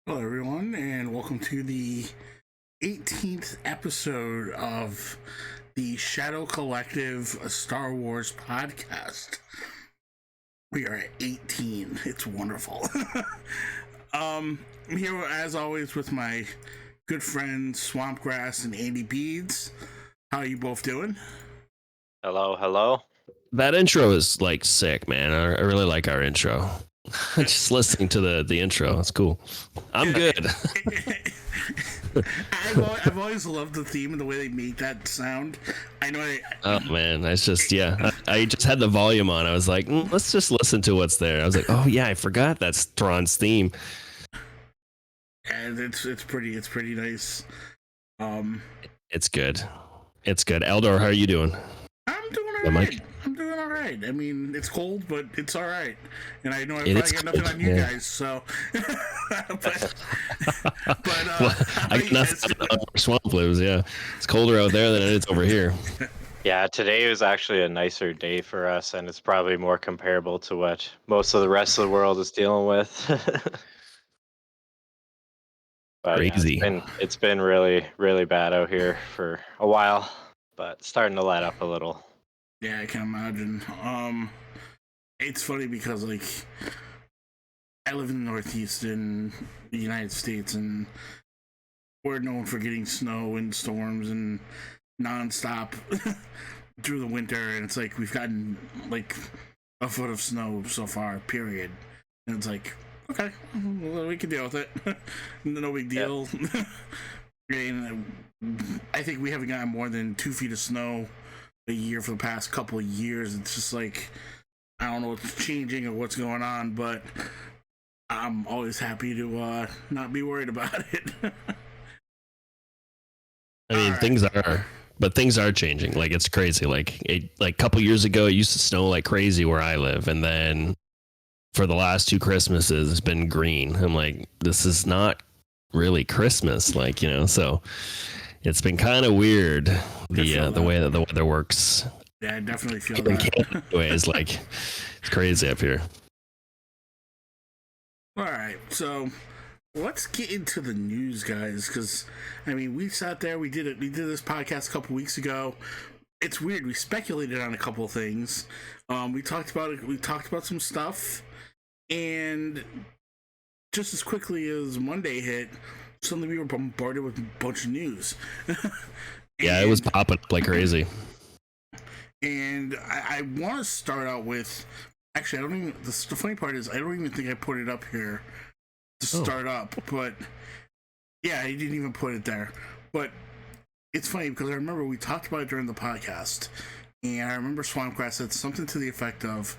Hello, everyone, and welcome to the 18th episode of the Shadow Collective Star Wars podcast. We are at 18. It's wonderful. I'm here, as always, with my good friends Swampgrass and Andy Beads. How are you both doing? Hello, hello. That intro is like sick, man. I really like our intro. Just listening to the intro, it's cool. I'm good. I've always loved the theme and the way they make that sound. I know. Oh man, it's just I just had the volume on. I was like, let's just listen to what's there. I was like, oh yeah, I forgot that's Thrawn's theme. And it's pretty nice. It's good. It's good. Eldor, how are you doing? I'm doing all right. I'm doing all right. I mean, it's cold, but it's all right. And I know I probably got nothing on you guys, so. but well, I got nothing on where Swamp lives. Yeah, it's colder out there than it is over here. Yeah, today was actually a nicer day for us, and it's probably more comparable to what most of the rest of the world is dealing with. But Crazy. yeah, it's been really, really bad out here for a while, but starting to let up a little. Yeah, I can imagine. It's funny because like I live in the Northeast in the United States, and we're known for getting snow and storms and nonstop through the winter. And it's like we've gotten like a foot of snow so far, period. And it's like, okay, well, we can deal with it. No big deal. Yep. And I think we haven't gotten more than 2 feet of snow a year for the past couple of years. It's just like I don't know what's changing or what's going on, but I'm always happy to not be worried about it. I mean, things are changing. Like it's crazy. Like a couple years ago, it used to snow like crazy where I live, and then for the last 2 Christmases, it's been green. I'm like, this is not really Christmas, like, you know. So it's been kind of weird the way that the weather works. Yeah, I definitely feel that. Anyways, like it's crazy up here. All right, so let's get into the news, guys. Because I mean, we sat there, we did this podcast a couple weeks ago. It's weird. We speculated on a couple of things. We talked about it. We talked about some stuff, and just as quickly as Monday hit, suddenly we were bombarded with a bunch of news. Yeah, it was popping up like crazy. And I want to start out with, actually, I don't even. The funny part is, I don't even think I put it up here to start up. But yeah, I didn't even put it there. But it's funny because I remember we talked about it during the podcast, and I remember Swampgrass said something to the effect of,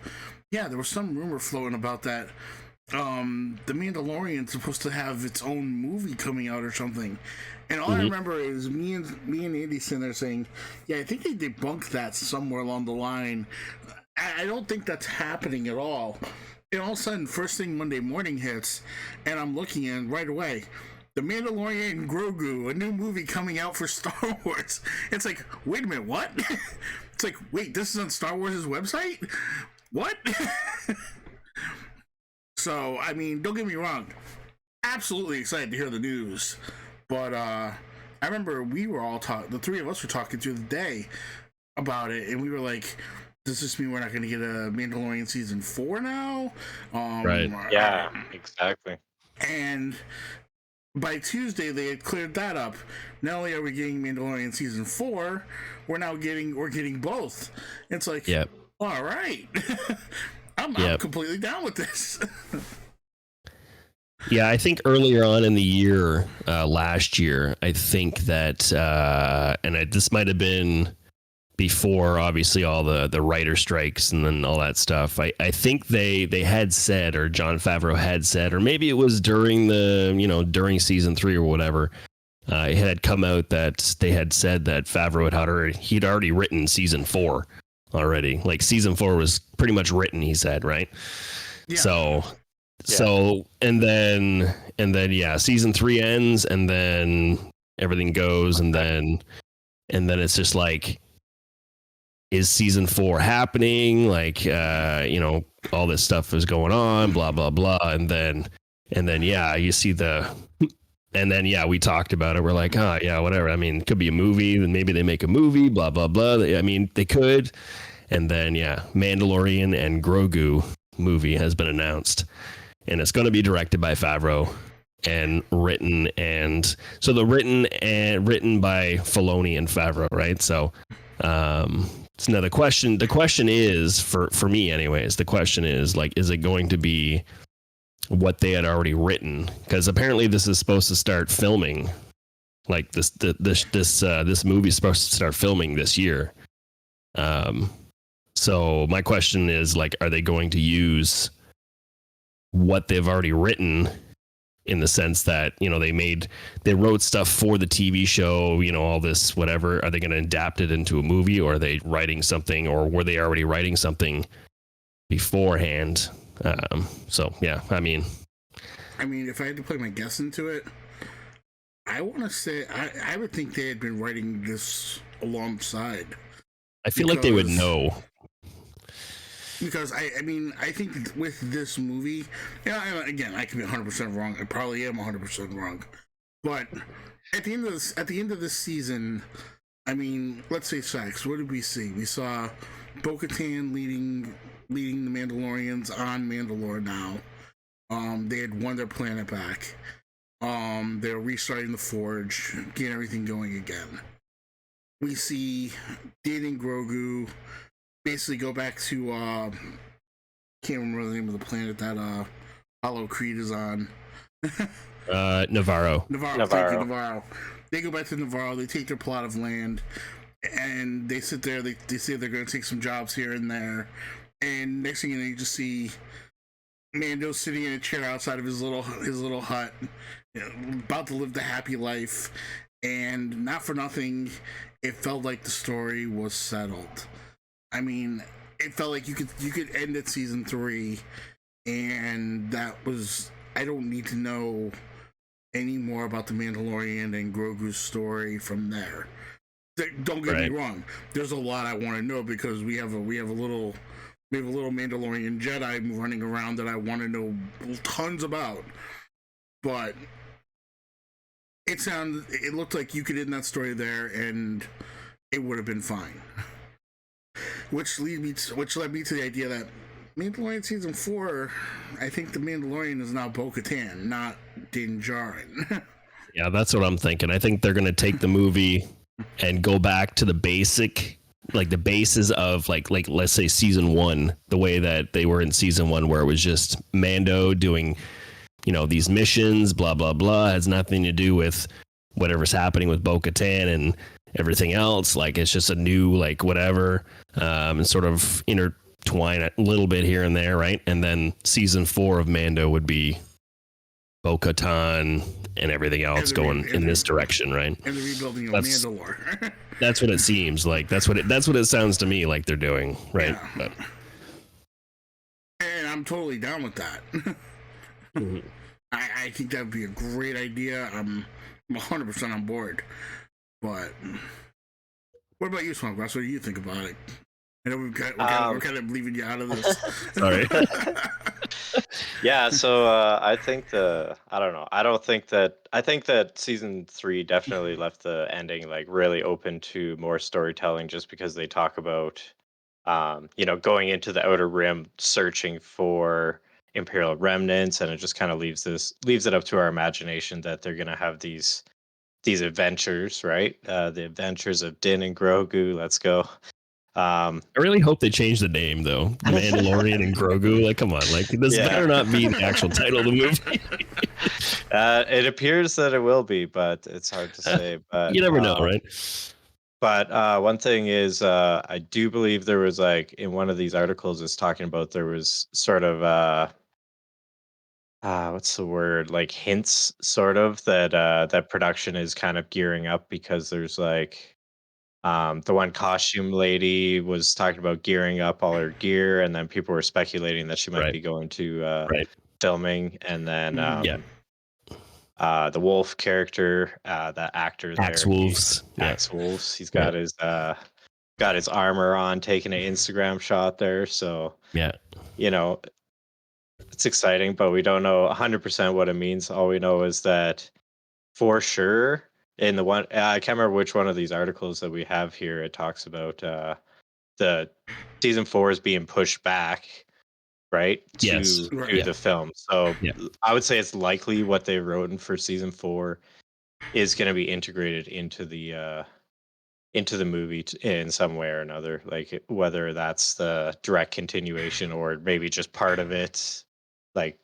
"Yeah, there was some rumor floating about that." The Mandalorian's supposed to have its own movie coming out or something, and all I remember is me and Andy sitting there saying, "Yeah, I think they debunked that somewhere along the line. I don't think that's happening at all." And all of a sudden, first thing Monday morning hits, and I'm looking in right away. The Mandalorian and Grogu, a new movie coming out for Star Wars. It's like, wait a minute, what? It's like, wait, this is on Star Wars' website? What? So, I mean, don't get me wrong. Absolutely excited to hear the news. But I remember we were all the 3 of us were talking through the day about it, and we were like, does this mean we're not going to get a Mandalorian season 4 now? Right. Yeah, exactly. And by Tuesday, they had cleared that up. Not only are we getting Mandalorian season 4, we're getting both. It's like, yep. All right. I'm completely down with this. Yeah, I think earlier on in the year, last year, I think that, this might have been before, obviously, all the writer strikes and then all that stuff. I think they had said, or Jon Favreau had said, or maybe it was during during season 3 or whatever, it had come out that they had said that Favreau he'd already written season 4 already. Like season 4 was pretty much written, he said, right? Yeah. So and then season 3 ends, and then everything goes, and then it's just like, is season 4 happening? Like all this stuff is going on, blah blah blah, and then And then you see and then we talked about it. We're like, oh yeah, whatever. I mean, it could be a movie. Then maybe they make a movie. Blah blah blah. I mean, they could. And then Mandalorian and Grogu movie has been announced, and it's going to be directed by Favreau and written by Filoni and Favreau, right? So now the question is for me anyways, the question is like, is it going to be what they had already written? Because apparently this is supposed to start filming, like this movie is supposed to start filming this year. So my question is, like, are they going to use what they've already written, in the sense that, they wrote stuff for the TV show, all this, whatever. Are they going to adapt it into a movie, or are they writing something, or were they already writing something beforehand? So yeah, I mean, if I had to put my guess into it, I want to say I would think they had been writing this alongside. I feel like they would know. Because I think with this movie, again, I could be 100% wrong. I probably am 100% wrong. But at the end of this season, let's say facts. What did we see? We saw Bo-Katan leading the Mandalorians on Mandalore now. They had won their planet back. They're restarting the Forge, getting everything going again. We see Din and Grogu basically go back to can't remember the name of the planet that Apollo Creed is on. Navarro. Thank you, Navarro. They go back to Navarro. They take their plot of land, and they sit there. They say they're going to take some jobs here and there, and next thing you know, you just see Mando sitting in a chair outside of his little hut, about to live the happy life. And not for nothing, it felt like the story was settled. It felt like you could end at season 3, and that was. I don't need to know any more about the Mandalorian and Grogu's story from there. Don't get me wrong. There's a lot I want to know, because we have a little Mandalorian Jedi running around that I want to know tons about. But it looked like you could end that story there, and it would have been fine. Which led me to the idea that Mandalorian season 4, I think the Mandalorian is now Bo-Katan, not Din Djarin. Yeah, that's what I'm thinking. I think they're going to take the movie and go back to the basic, like the bases of like let's say season 1, the way that they were in season 1, where it was just Mando doing, these missions, blah blah blah, has nothing to do with whatever's happening with Bo-Katan and everything else. Like, it's just a new, like, whatever, and sort of intertwine a little bit here and there, right? And then season 4 of Mando would be Bo-Katan and everything else going in this direction, right? And the rebuilding of Mandalore. That's what it seems like. That's what it sounds to me like they're doing, right? Yeah. But, and I'm totally down with that. mm-hmm. I think that would be a great idea. I'm 100% on board. But what about you, Smoke Ross? What do you think about it? I know we're kind of leaving you out of this. Sorry. Yeah, so I think I think that season 3 definitely left the ending like really open to more storytelling, just because they talk about going into the Outer Rim, searching for Imperial remnants, and it just kind of leaves it up to our imagination that they're going to have these adventures, right? The adventures of Din and Grogu. Let's go. I really hope they change the name, though. The Mandalorian and Grogu. Like, come on. Like, this better not be the actual title of the movie. It appears that it will be, but it's hard to say. But you never know, right? But one thing is, I do believe there was, like, in one of these articles, it's talking about there was sort of what's the word? Like, hints, sort of, that production is kind of gearing up, because there's like. The one costume lady was talking about gearing up all her gear, and then people were speculating that she might be going to filming. And then the wolf character, that actor there, Axe Wolves. He's got his armor on, taking an Instagram shot there. So it's exciting, but we don't know 100% what it means. All we know is that for sure in the one, I can't remember which one of these articles that we have here, it talks about the season 4 is being pushed back, right? Yes. To Right. do Yeah. the film. So Yeah. I would say it's likely what they wrote in for season 4 is going to be integrated into the movie in some way or another, like whether that's the direct continuation or maybe just part of it, like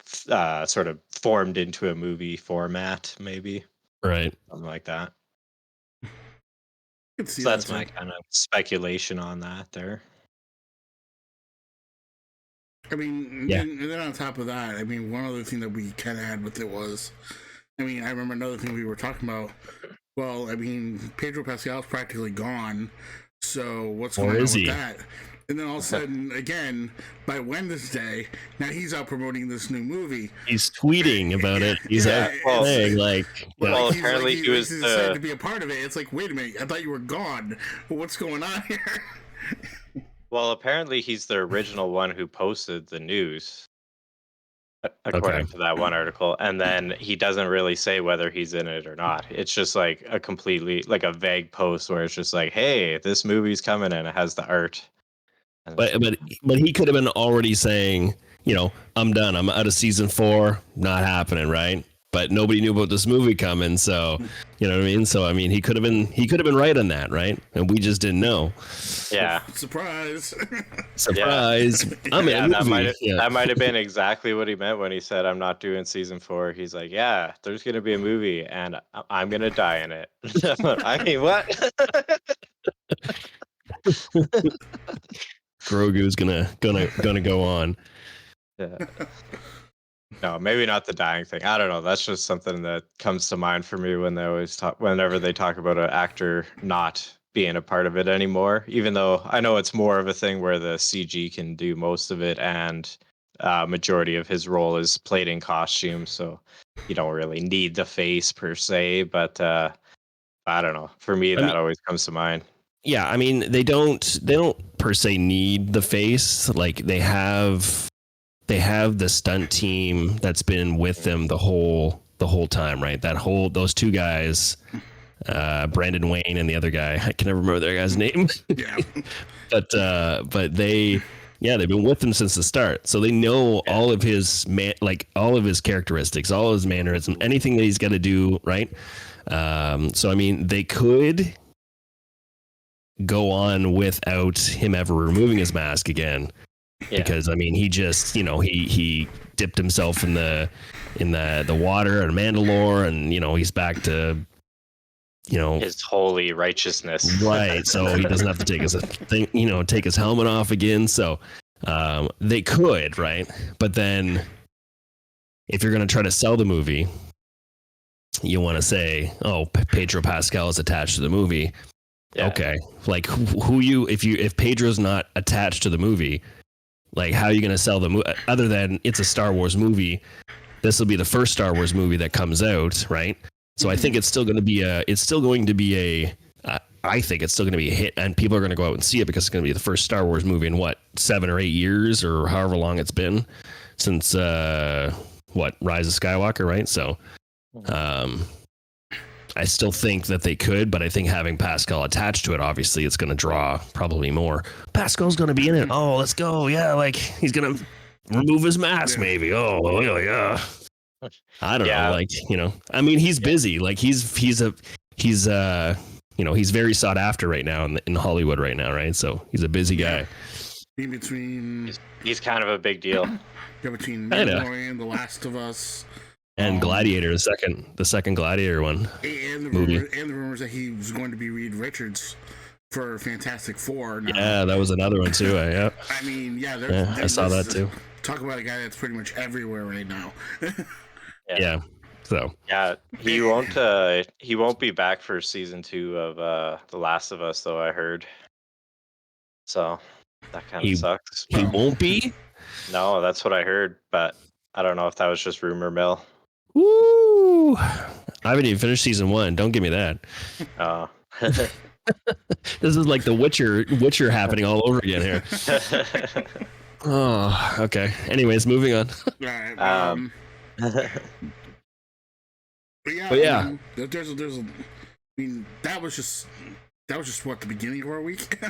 sort of formed into a movie format, maybe Right. something like that. I could see So that's that my too. kind of speculation on that there. I mean, Yeah. and then on top of that, I mean, one other thing that we kind of had with it was, I mean, I remember another thing we were talking about. Well, I mean, Pedro Pascal's practically gone, so what's Or going on is with he? that? And then all of a sudden, again, by Wednesday, now he's out promoting this new movie. He's tweeting about it. He's Yeah, out well, saying like, But Well, like he's apparently like, he was he's decided the- to be a part of it. It's like, wait a minute, I thought you were gone. What's going on here? Well, apparently he's the original one who posted the news, according to that one article, and then he doesn't really say whether he's in it or not. It's just like a completely like a vague post where it's just like, "Hey, this movie's coming," and it has the art. And but he could have been already saying, you know, I'm done. I'm out of season 4. Not happening, right? But nobody knew about this movie coming, so you know what I mean. So I mean, he could have been right on that, right? And we just didn't know. yeah, Surprise. Surprise! I'm yeah, in a that movie. might have been exactly what he meant when he said, "I'm not doing season 4." He's like, "Yeah, there's gonna be a movie, and I'm gonna die in it." I mean, what? Grogu's gonna go on. Yeah. No, maybe not the dying thing. I don't know. That's just something that comes to mind for me when they always talk, whenever they talk about an actor not being a part of it anymore. Even though I know it's more of a thing where the CG can do most of it, and majority of his role is played in costume, so you don't really need the face per se. But I don't know. For me, I that mean- always comes to mind. Yeah, I mean, they don't per se need the face. Like they have the stunt team that's been with them the whole time, right? Those two guys, Brandon Wayne and the other guy, I can never remember their guy's name. Yeah. but they've been with him since the start, so they know all of his all of his characteristics, all of his mannerisms, anything that he's got to do, right? So I mean, they could go on without him ever removing his mask again, because I mean, he just, you know, he dipped himself in the water at Mandalore, and you know, he's back to, you know, His holy righteousness. right. So he doesn't have to take his helmet off again. So they could, right? But then if you're going to try to sell the movie, you want to say, oh, Pedro Pascal is attached to the movie. Yeah. Okay. Like if Pedro's not attached to the movie, like how are you going to sell the movie other than it's a Star Wars movie? This will be the first Star Wars movie that comes out, right? So I think it's still going to be a hit, and people are going to go out and see it because it's going to be the first Star Wars movie in 7 or 8 years or however long it's been since Rise of Skywalker, right? So I still think that they could, but I think having Pascal attached to it, obviously, it's going to draw probably more. Pascal's going to be in it. Oh, let's go. Yeah, like he's going to remove his mask, maybe. Oh, yeah. I don't know. Like, you know, I mean, he's busy. Like he's you know, he's very sought after right now in Hollywood right now, right? So he's a busy guy. In between, He's kind of a big deal. between Kinda. Mandalorian, The Last of Us, And Gladiator, the second Gladiator one. and Movie. the rumors that he was going to be Reed Richards for Fantastic Four. Now, Yeah, that was another one too. Yeah, I mean, I saw that too. Talk about a guy that's pretty much everywhere right now. Yeah. So Yeah, he won't be back for season 2 of The Last of Us, though, I heard. So that kind of sucks. he won't be. No, that's what I heard, but I don't know if that was just rumor mill. Woo! I haven't even finished season 1. Don't give me that. This is like the Witcher happening all over again here. Oh, okay. Anyways, moving on. Alright, but yeah, But yeah. I mean, there's a. I mean, that was just what the beginning of our week.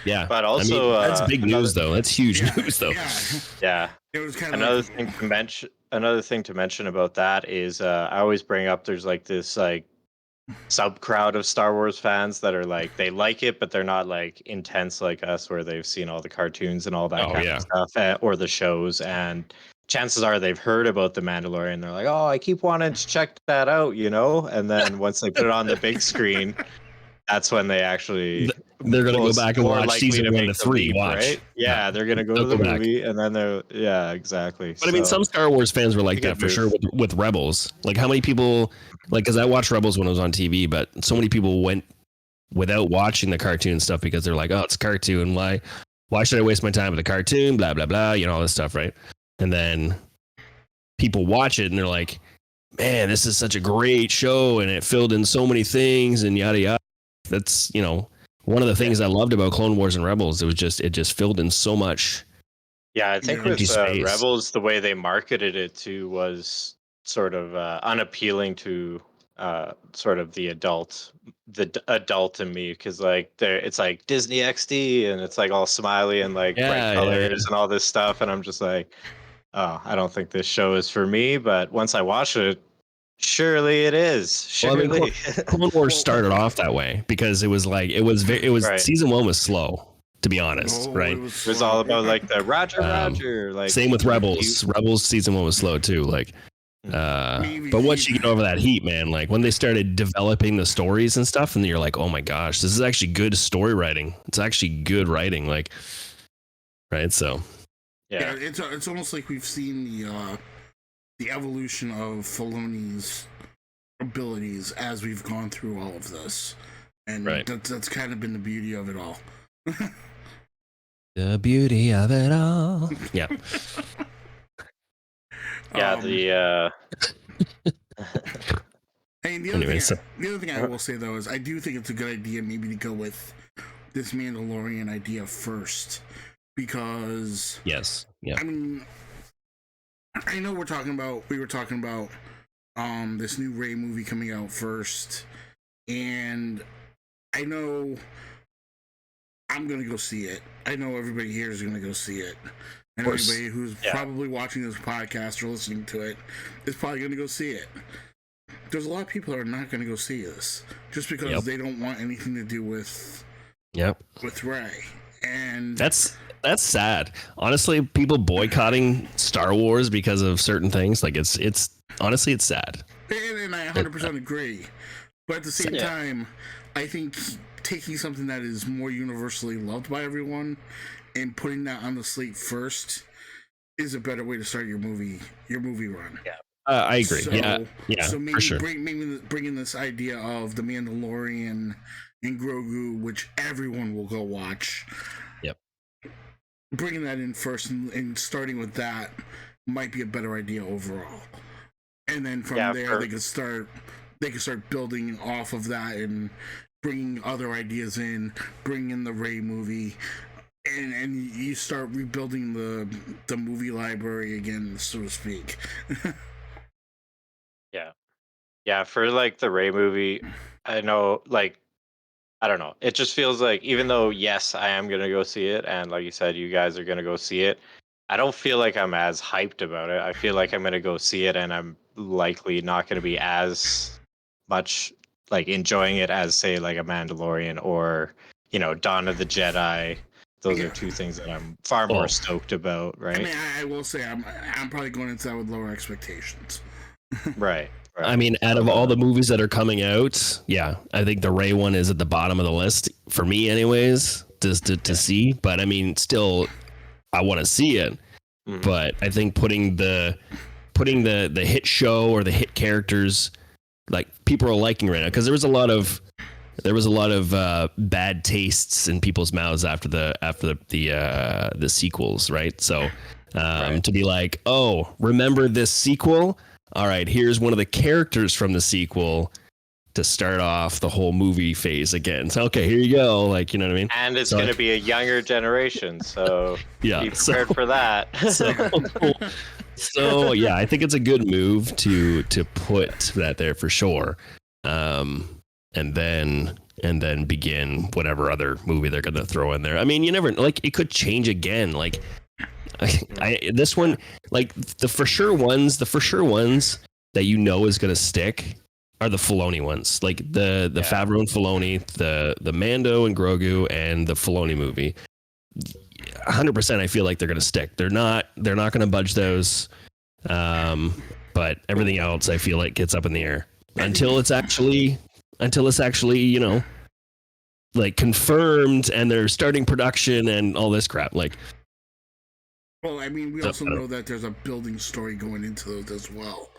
Yeah. But also, that's big news, though. That's huge Yeah, news, though. Yeah. It was kind of Another thing to mention about that is I always bring up there's like this like sub crowd of Star Wars fans that are like they like it, but they're not like intense like us, where they've seen all the cartoons and all that Oh, kind yeah. of stuff, or the shows. And chances are they've heard about the Mandalorian. They're like, oh, I keep wanting to check that out, you know. And then once they put it on the big screen, that's when they actually They're gonna go most back and more watch likely season 1 make to the 3. leap, Watch. right? Yeah, they're gonna go They'll to the go back. movie, and then yeah, exactly. But I mean, some Star Wars fans were like It's a that good for sure with Rebels. Like, how many people, like, because I watched Rebels when it was on TV, but so many people went without watching the cartoon stuff because they're like, oh, it's a cartoon. Why should I waste my time with a cartoon? Blah, blah, blah, all this stuff, right? And then people watch it and they're like, man, this is such a great show and it filled in so many things and yada, yada. That's, one of the things I loved about Clone Wars and Rebels. It just filled in so much. Yeah, I think empty with space. Rebels, the way they marketed it to was sort of unappealing to sort of the adult in me, because like it's like Disney XD and it's like all smiley and like Yeah, bright yeah, colors and all this stuff, and I'm just like, oh, I don't think this show is for me. But once I watch it, surely it is. Well, I Surely. mean, Clone Wars started off that way because it was like it was Right. season 1 was slow, to be honest, right? It was all about like the Roger, like Same with Rebels. Rebels season 1 was slow too. Like, but once you get over that heat, man, like when they started developing the stories and stuff, and you're like, oh my gosh, this is actually good story writing. It's actually good writing, like, right? So, Yeah. it's almost like we've seen the evolution of Filoni's abilities as we've gone through all of this, and Right. that's kind of been the beauty of it all. the beauty of it all. Yeah. Yeah, the And the Anyway, other thing I will say though is I do think it's a good idea maybe to go with this Mandalorian idea first, because Yes. Yeah. I mean, I know we were talking about this new Rey movie coming out first, and I know I'm gonna go see it. I know everybody here is gonna go see it. And everybody who's probably watching this podcast or listening to it is probably gonna go see it. There's a lot of people that are not gonna go see this just because they don't want anything to do with Rey. And That's sad. Honestly, people boycotting Star Wars because of certain things, like it's honestly it's sad. And I 100% agree. But at the same time, I think taking something that is more universally loved by everyone and putting that on the slate first is a better way to start your movie run. Yeah. I agree. So, yeah, so maybe for sure. bringing this idea of the Mandalorian and Grogu, which everyone will go watch. Yep. Bringing that in first and starting with that might be a better idea overall. And then from there, they can start building off of that and bringing other ideas in, bringing in the Rey movie, and you start rebuilding the movie library again, so to speak. Yeah, for like the Rey movie, I know, like, I don't know. It just feels like, even though, yes, I am going to go see it, and like you said, you guys are going to go see it, I don't feel like I'm as hyped about it. I feel like I'm going to go see it, and I'm likely not going to be as much like enjoying it as, say, like a Mandalorian or, Dawn of the Jedi. Those are two things that I'm far more stoked about, right? I mean, I will say I'm probably going into that with lower expectations. Right. I mean, out of all the movies that are coming out, I think the Rey one is at the bottom of the list for me, anyways, to see. But I mean, still, I want to see it. Mhm. But I think putting the hit show or the hit characters, like people are liking right now, because there was a lot of bad tastes in people's mouths after the sequels, right? So to be like, oh, remember this sequel? All right, here's one of the characters from the sequel. to start off the whole movie phase again. So okay, here you go. Like, you know what I mean? And it's So- going to be a younger generation, so Yeah. be prepared for that. So yeah, I think it's a good move to put that there for sure. And then begin whatever other movie they're gonna throw in there. I mean, you never like it could change again. Like this one, like the for sure ones that you know is gonna stick are the Filoni ones, like the Favreau and Filoni, the Mando and Grogu, and the Filoni movie. 100%, I feel like they're gonna stick. They're not gonna budge those. But everything else, I feel like gets up in the air until it's actually, you know, like confirmed and they're starting production and all this crap. Like, well, I mean, we also know that there's a building story going into those as well.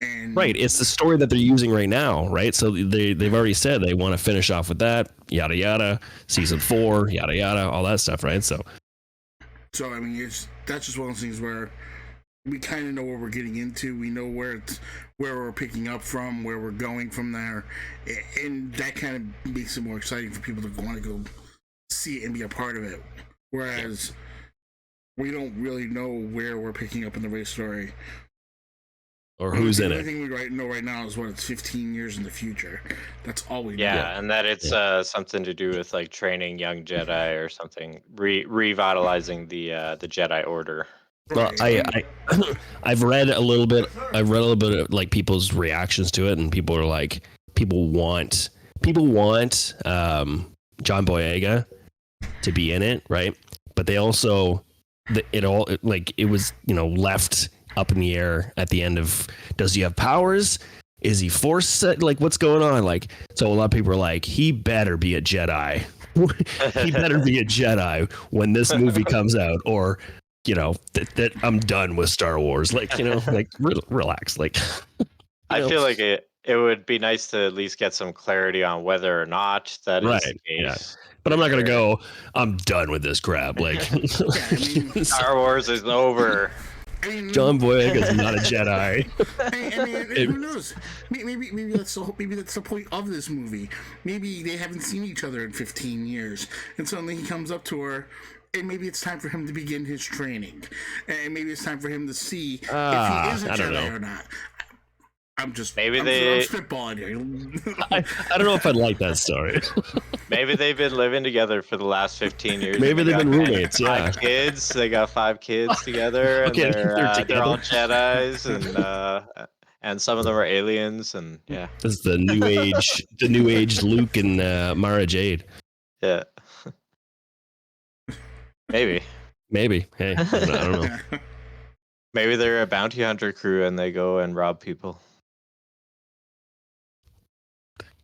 And right, it's the story that they're using right now, right? So they've already said they want to finish off with that, yada yada, season 4, yada yada, all that stuff, right? So I mean, that's just one of those things where we kind of know what we're getting into. We know where we're picking up from, where we're going from there, and that kind of makes it more exciting for people to want to go see it and be a part of it. Whereas we don't really know where we're picking up in the race story. or who's in The it. only thing we know right now is what it's 15 years in the future. That's all we know. Yeah, and that it's something to do with like training young Jedi or something, revitalizing the Jedi Order. Well, I've read a little bit. I've read a little bit of like people's reactions to it, and people are like, people want John Boyega to be in it, right? But they also, it was, you know, left up in the air at the end of, does he have powers? Is he force set? Like, what's going on? Like, so a lot of people are like, he better be a Jedi. He better be a Jedi when this movie comes out, or, you know, that I'm done with Star Wars. Like, you know, like relax. Like, I feel like it would be nice to at least get some clarity on whether or not that is the Right, case. but I'm not gonna go, I'm done with this crap. Like, I mean, Star Wars is over. I mean, John Boyega is not a Jedi. I mean, who knows? Maybe that's the point of this movie. Maybe they haven't seen each other in 15 years, and suddenly he comes up to her, and maybe it's time for him to begin his training, and maybe it's time for him to see if he is a I don't Jedi know. or not. I'm spitballing here. I don't know if I'd like that story. Maybe they've been living together for the last 15 years. Maybe they've been got roommates. Yeah. 5 kids. They got 5 kids together, and Okay, they're all Jedis, and some of them are aliens, and yeah, This is the new age Luke and Mara Jade. yeah. Maybe Hey, I don't know. maybe they're a bounty hunter crew and they go and rob people.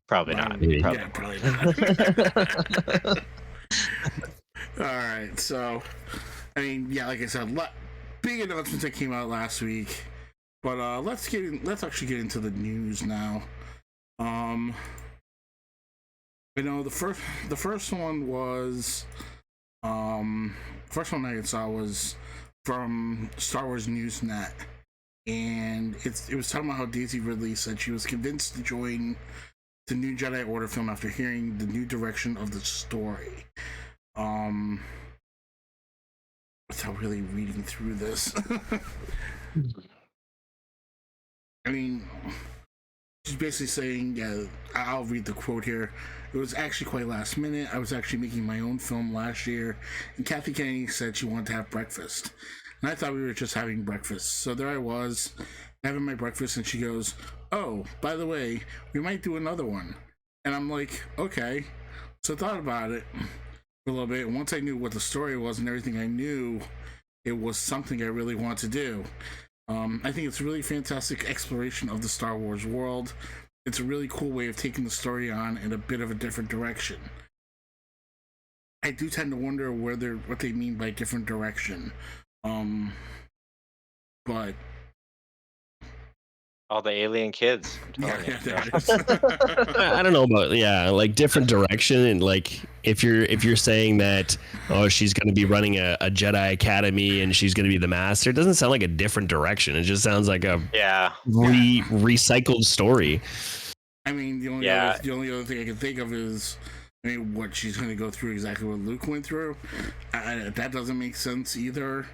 Probably not. Maybe. Probably. Yeah, probably not. All right, so I mean, yeah, like I said, big announcements that came out last week, but let's actually get into the news now. I know the first one was first one I saw was from Star Wars Newsnet, and it was talking about how Daisy Ridley said she was convinced to join the new Jedi Order film after hearing the new direction of the story. Without really reading through this. I mean, she's basically saying, yeah, I'll read the quote here. It was actually quite last minute. I was actually making my own film last year, and Kathy Kennedy said she wanted to have breakfast. And I thought we were just having breakfast. So there I was, having my breakfast, and she goes, oh, by the way, we might do another one. And I'm like, okay. So I thought about it for a little bit, and once I knew what the story was and everything I knew, it was something I really want to do. I think it's a really fantastic exploration of the Star Wars world. It's a really cool way of taking the story on in a bit of a different direction. I do tend to wonder what they mean by different direction. But All the alien kids. I'm telling you. there it is. I don't know about like different direction, and like if you're saying that she's going to be running a Jedi Academy and she's going to be the master, it doesn't sound like a different direction. It just sounds like a Yeah. recycled story. I mean, the only other thing I can think of is, I mean, what she's going to go through exactly what Luke went through. That doesn't make sense either.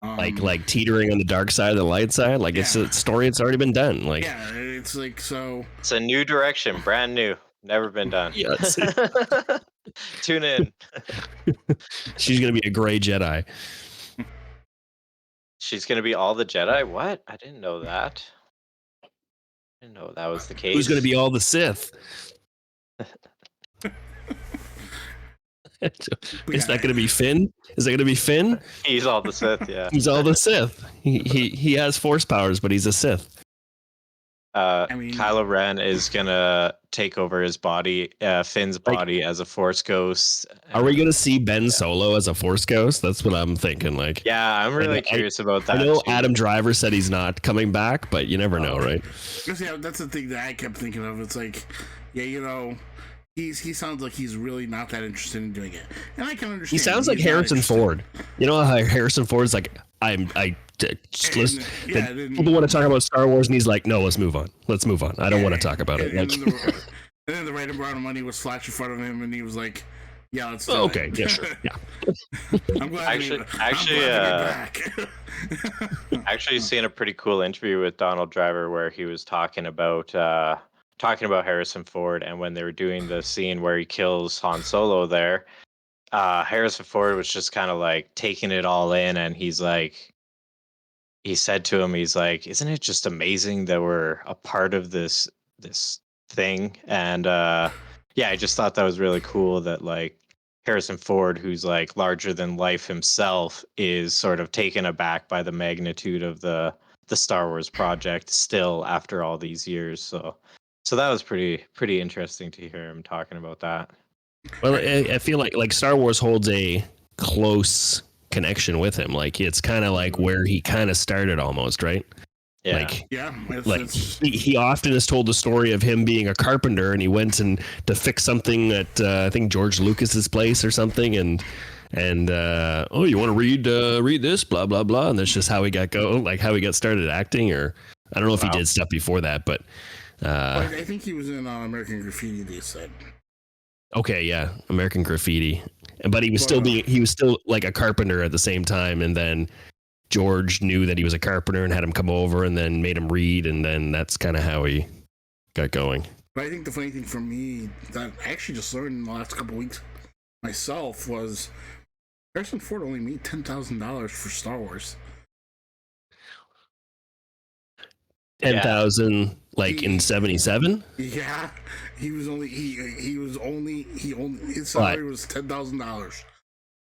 Like teetering on the dark side of the light side. Like it's a story that's already been done. Like yeah, it's like so. It's a new direction, brand new, never been done. Yes. Tune in. She's gonna be a gray Jedi. She's gonna be all the Jedi. What? I didn't know that. I didn't know that was the case. Who's gonna be all the Sith? Is that going to be Finn? Is that going to be Finn? He's all the Sith, yeah. He's all the Sith. He has Force powers, but he's a Sith. Kylo Ren is gonna take over his body, Finn's body, as a Force ghost. Are we gonna see Ben Solo as a Force ghost? That's what I'm thinking. Like, yeah, I'm really curious about that. I know too. Adam Driver said he's not coming back, but you never know, right? Yeah, that's the thing that I kept thinking of. It's like, yeah, you know, he sounds like he's really not that interested in doing it, and I can understand. He sounds like Harrison Ford. You know how Harrison Ford's like, people want to talk about Star Wars, and he's like, no, let's move on. I don't want to talk about it. And then the right amount of money was flashed in front of him, and he was like, yeah, let's do it. Okay, yeah, sure, yeah. I'm glad to be back. Actually seen a pretty cool interview with Donald Driver where he was talking about Harrison Ford, and when they were doing the scene where he kills Han Solo there, Harrison Ford was just kind of like taking it all in, and he said to him, he's like, isn't it just amazing that we're a part of this thing? And I just thought that was really cool that like Harrison Ford, who's like larger than life himself, is sort of taken aback by the magnitude of the Star Wars project still after all these years. So that was pretty interesting to hear him talking about that. Well, I feel like Star Wars holds a close connection with him. Like it's kind of like where he kind of started almost, right? Yeah. He often has told the story of him being a carpenter, and he went to fix something at I think George Lucas's place or something, and you want to read this, blah blah blah, and that's just how he got how he got started acting, or I don't know if he did stuff before that, but I think he was in American Graffiti. They said. Okay, yeah, American Graffiti, but he was still like a carpenter at the same time, and then George knew that he was a carpenter and had him come over and then made him read, and then that's kind of how he got going. But I think the funny thing for me that I actually just learned in the last couple of weeks myself was Harrison Ford only made $10,000 for Star Wars. 10,000 in 77. Yeah, his salary was $10,000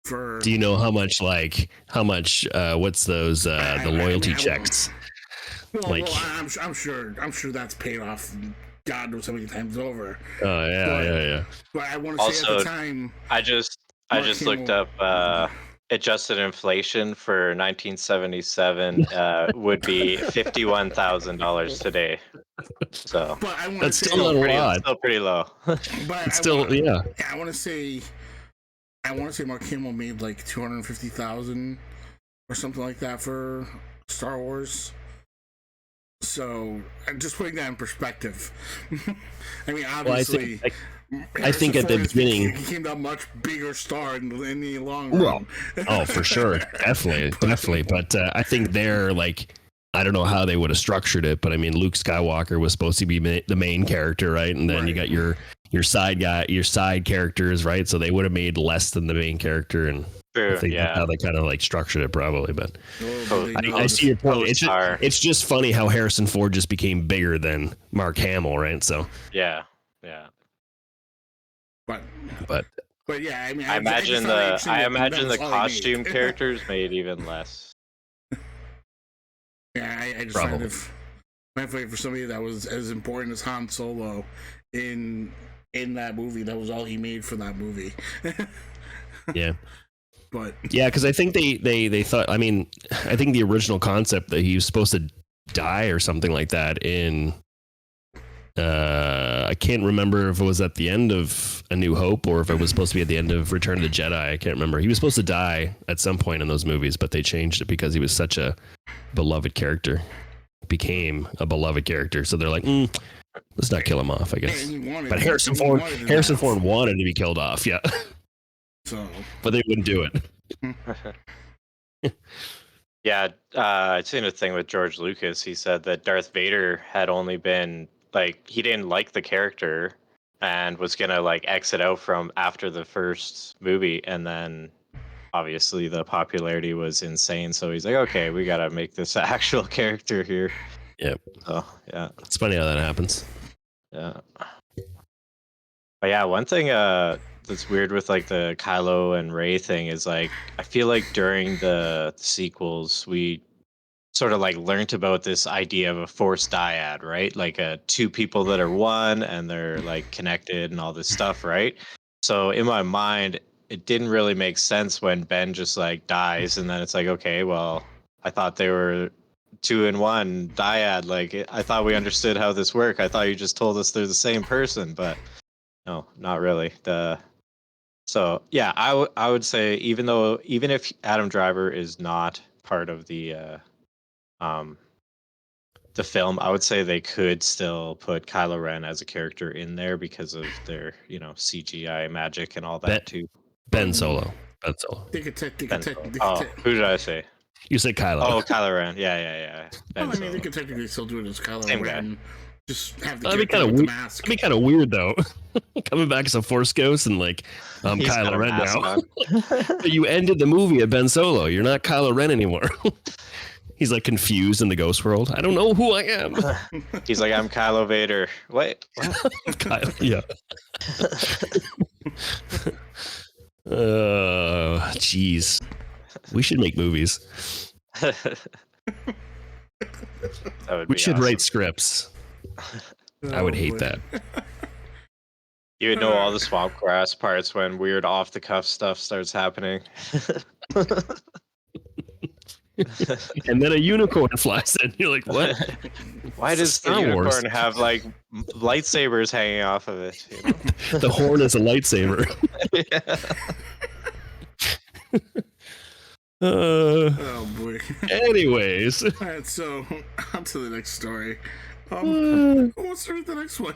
for. Do you know how much what's those the loyalty checks? I'm sure that's paid off. God knows how many times over. Oh yeah. But I want to say at the time, I just looked up adjusted inflation for 1977 would be $51,000 today. So but I want that's to say still a lot. Still pretty low. But I want to say Mark Hamill made like $250,000 or something like that for Star Wars. So I'm just putting that in perspective. I mean, obviously. I think at the beginning he became a much bigger star in the long run. Oh, for sure, definitely. But I think they're like, I don't know how they would have structured it, but I mean, Luke Skywalker was supposed to be the main character, right? And then you got your side characters, right? So they would have made less than the main character, and I think that's how they kind of like structured it, probably. But I see your point. It's just funny how Harrison Ford just became bigger than Mark Hamill, right? So yeah. But yeah, I mean, I imagine the costume characters made even less. Yeah, I just find it for somebody that was as important as Han Solo in that movie. That was all he made for that movie. Yeah. But yeah, because I think they thought. I mean, I think the original concept that he was supposed to die or something like that in. I can't remember if it was at the end of A New Hope or if it was supposed to be at the end of Return of the Jedi. I can't remember. He was supposed to die at some point in those movies, but they changed it because he was such a beloved character. Became a beloved character. So they're like, Let's not kill him off, I guess. And he wanted, But Harrison he Ford, wanted his Harrison death. Ford wanted to be killed off, yeah, So but they wouldn't do it. Yeah, I'd seen a thing with George Lucas. He said that Darth Vader had only been like he didn't like the character and was gonna like exit out from after the first movie, and then obviously the popularity was insane. So he's like, okay, we gotta make this actual character here. Yep. So yeah, It's funny how that happens. yeah. But yeah, one thing that's weird with like the Kylo and Rey thing is like I feel like during the sequels we sort of like learned about this idea of a force dyad, right? Like two people that are one and they're like connected and all this stuff, right? So in my mind, it didn't really make sense when Ben just like dies and then it's like, okay, well, I thought they were two in one dyad. Like I thought we understood how this worked. I thought you just told us they're the same person, but no, not really. So yeah, I would say even if Adam Driver is not part of the film, I would say they could still put Kylo Ren as a character in there because of their CGI magic and all that too. Ben Solo. Ben Solo. Who did I say? You said Kylo. Oh, Kylo Ren. Yeah. Ben well, I mean, they Solo. could technically still do it as Kylo Same Ren. Just have the That'd be character kind of with the weird. mask. That'd be kind of weird though. Coming back as a Force ghost and like He's got Kylo a Ren mask now. on. But you ended the movie at Ben Solo. You're not Kylo Ren anymore. He's like confused in the ghost world. I don't know who I am. He's like, I'm Kylo Vader. Wait. What? Kylo, yeah. Jeez. We should make movies. We should write scripts. I would hate that. You would know all the swamp grass parts when weird off the cuff stuff starts happening. And then a unicorn flies in. You're like, what? Why does the Star unicorn Wars. have like lightsabers hanging off of it? You know? The horn is a lightsaber. Oh boy. Anyways. All right, so on to the next story. Who wants to read the next one?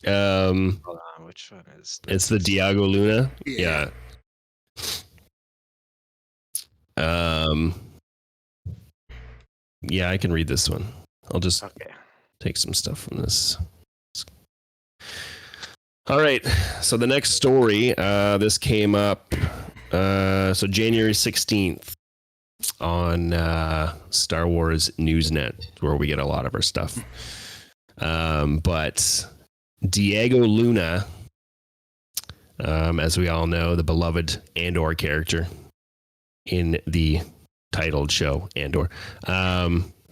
Hold on, which one is this? It's the Diego Luna. Yeah. Yeah, I can read this one. I'll just Okay. take some stuff from this. All right. So the next story, this came up so January 16th on Star Wars Newsnet, where we get a lot of our stuff. But Diego Luna, as we all know, the beloved Andor character in the titled show Andor,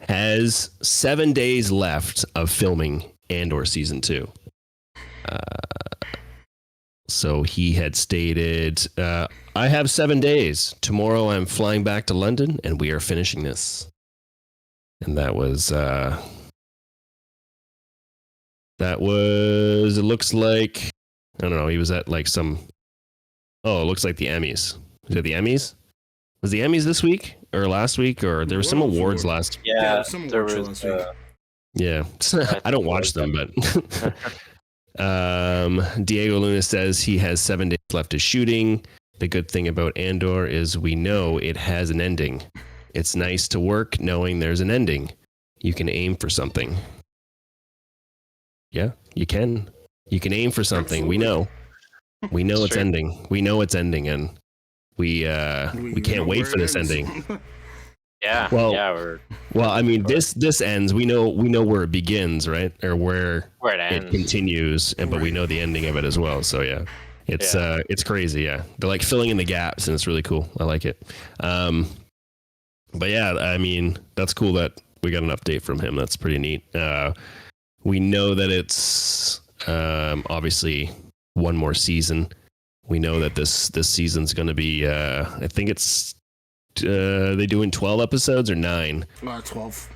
has 7 days left of filming Andor season 2. So he had stated, I have 7 days. Tomorrow I'm flying back to London and we are finishing this. And that was, it looks like, I don't know, he was at like some, it looks like the Emmys. Is it the Emmys? Was the Emmys this week or last week, or there were some awards last? Yeah, some there awards was. last week. Yeah, I don't watch them, but Diego Luna says he has 7 days left of shooting. The good thing about Andor is we know it has an ending. It's nice to work knowing there's an ending. You can aim for something. Yeah, you can. You can aim for something. We know. We know it's Sure. ending. We know it's ending, and we can't know wait where for it this ends. ending. Yeah, Well- yeah, Well, I mean, this ends. We know where it begins, right? Or where where it it ends. continues, and but we Right. know the ending of it as well. So yeah, it's crazy. Yeah, they're like filling in the gaps, and it's really cool. I like it. But yeah, I mean, that's cool that we got an update from him. That's pretty neat. We know that it's obviously one more season. We know that this season's going to be. I think it's they doing 12 episodes or 9. 12.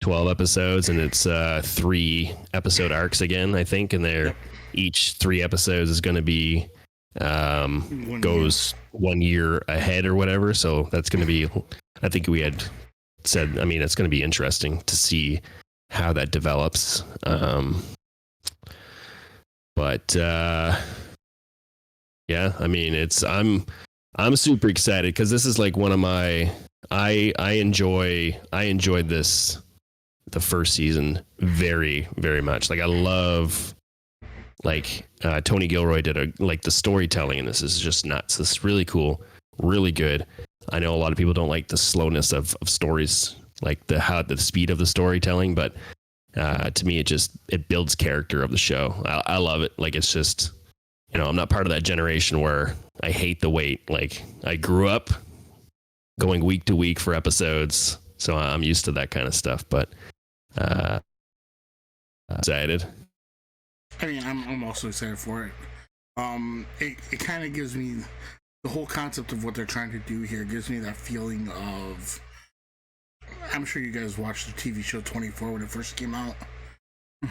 12 episodes, and it's 3 episode arcs again, I think, and they're each 3 episodes is going to be goes 1 year ahead or whatever. So that's going to be, I think we had said, I mean, it's going to be interesting to see how that develops. But yeah, I mean, I'm super excited because this is like one of my I enjoyed this the first season very, very much. Like I love Tony Gilroy did the storytelling in this is just nuts. This is really cool, really good. I know a lot of people don't like the slowness of stories, like the speed of the storytelling, but to me it builds character of the show. I love it. Like it's just, I'm not part of that generation where I hate the wait. Like I grew up going week to week for episodes, so I'm used to that kind of stuff. But excited. I mean, I'm also excited for it. It kind of gives me the whole concept of what they're trying to do here. Gives me that feeling of. I'm sure you guys watched the TV show 24 when it first came out.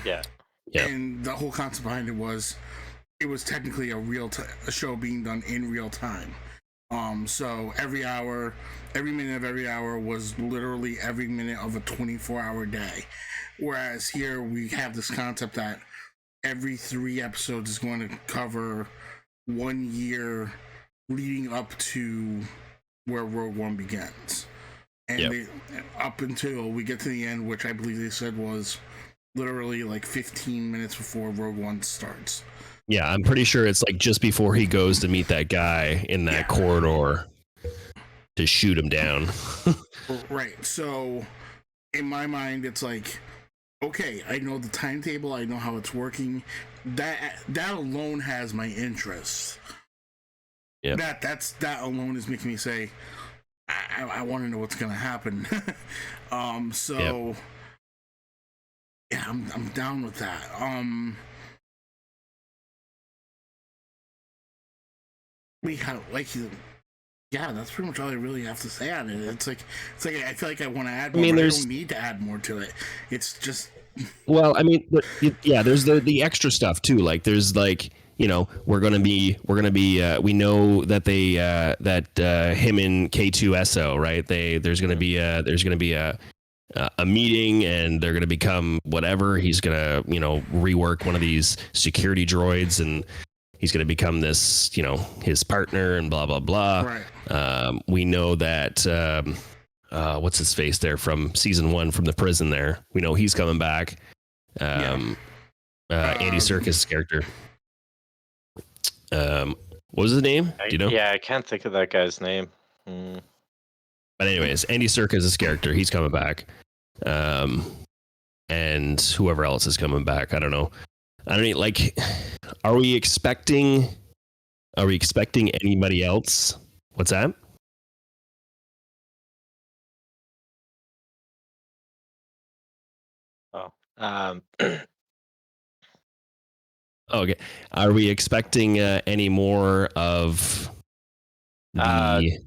Yeah. And the whole concept behind it was technically a show being done in real time. So every minute of every hour was literally every minute of a 24-hour day. Whereas here we have this concept that every 3 episodes is going to cover 1 year leading up to where Rogue One begins. And up until we get to the end, which I believe they said was literally like 15 minutes before Rogue One starts. Yeah, I'm pretty sure it's like just before he goes to meet that guy in that corridor to shoot him down. Right. So in my mind, it's like, okay, I know the timetable. I know how it's working. That alone has my interest. Yeah. That alone is making me say, I want to know what's going to happen. So yeah, I'm down with that. We have that's pretty much all I really have to say on it. It's like I feel like I want to add more, but I don't need to add more to it. It's just well, I mean, there's the extra stuff too. Like there's like, we're gonna be we know that they that him and K2SO, right? There's gonna be a meeting and they're gonna become whatever. He's gonna rework one of these security droids and he's going to become this, his partner and blah, blah, blah. Right. We know that, what's his face there from season 1 from the prison there. We know he's coming back. Andy Serkis' character. What was his name? Do you know? Yeah, I can't think of that guy's name. But anyways, Andy Serkis' character, he's coming back. And whoever else is coming back, I don't know. I don't know, like, are we expecting anybody else? What's that? Oh, Okay. Are we expecting any more of the?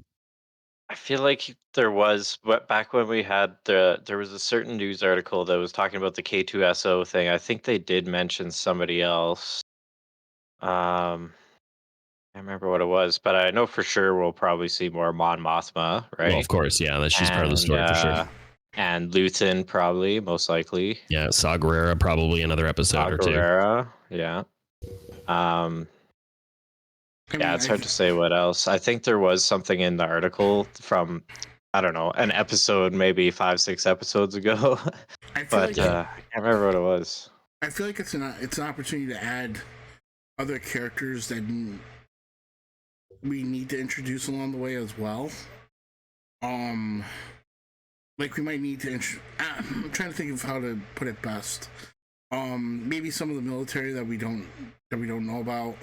I feel like there was, but back when we had there was a certain news article that was talking about the K2SO thing. I think they did mention somebody else. I can't remember what it was, but I know for sure we'll probably see more Mon Mothma, right? Well, of course, yeah, that she's part of the story for sure. And Luthen probably, most likely. Yeah, Saw Gerrera probably another episode or two. Yeah. It's hard to say what else. I think there was something in the article from, I don't know, an episode maybe 5-6 episodes ago, but I can't remember what it was. I feel like it's an opportunity to add other characters that we need to introduce along the way as well. Like we might need to. I'm trying to think of how to put it best. Maybe some of the military that we don't know about.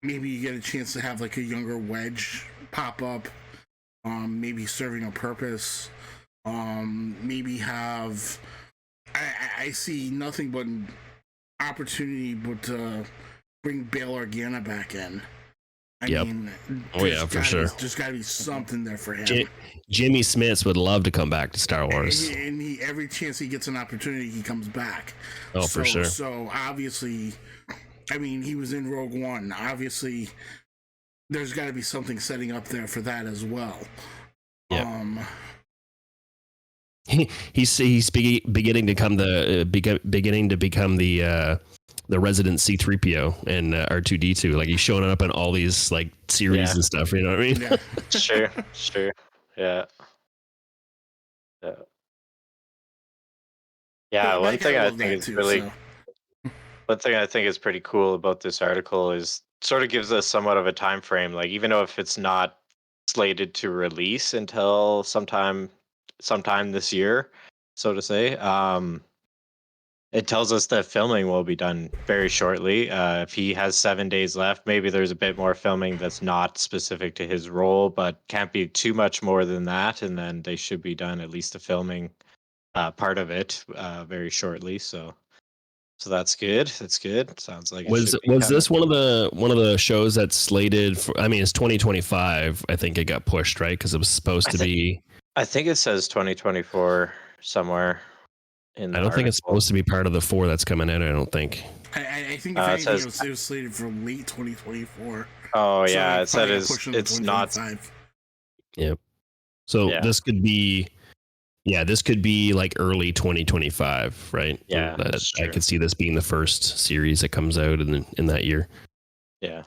Maybe you get a chance to have like a younger Wedge pop up. Maybe serving a purpose. Maybe have. I see nothing but opportunity but to bring Bail Organa back in. I mean, for sure. There's got to be something there for him. Jimmy Smits would love to come back to Star Wars. And every chance he gets an opportunity, he comes back. Oh, for sure. So obviously, I mean, he was in Rogue One. Obviously, there's got to be something setting up there for that as well. Yeah. he's beginning to become the resident C-3PO and R2D2. Like he's showing up in all these like series and stuff. You know what I mean? Yeah. Sure. Yeah. Yeah. Yeah. But One thing kinda I love think that is too, really so. One thing I think is pretty cool about this article is sort of gives us somewhat of a time frame. Like even though if it's not slated to release until sometime this year, so to say, it tells us that filming will be done very shortly. If he has 7 days left, maybe there's a bit more filming that's not specific to his role, but can't be too much more than that. And then they should be done at least the filming part of it very shortly. So that's good. That's good. Sounds like it Was should be was coming. this one of the shows that's slated for? I mean, it's 2025. I think it got pushed, right? Because it was supposed to be. I think it says 2024 somewhere in I the don't think it's article. supposed to be part of the 4 that's coming out. I don't think. I think if It anything, says- it was slated for late 2024. Oh So yeah, it it said probably got pushed into it's not. 2025. So Yeah. this could be. Yeah, this could be like early 2025, right? Yeah, I that's true. could see this being the first series that comes out in that year. Yeah,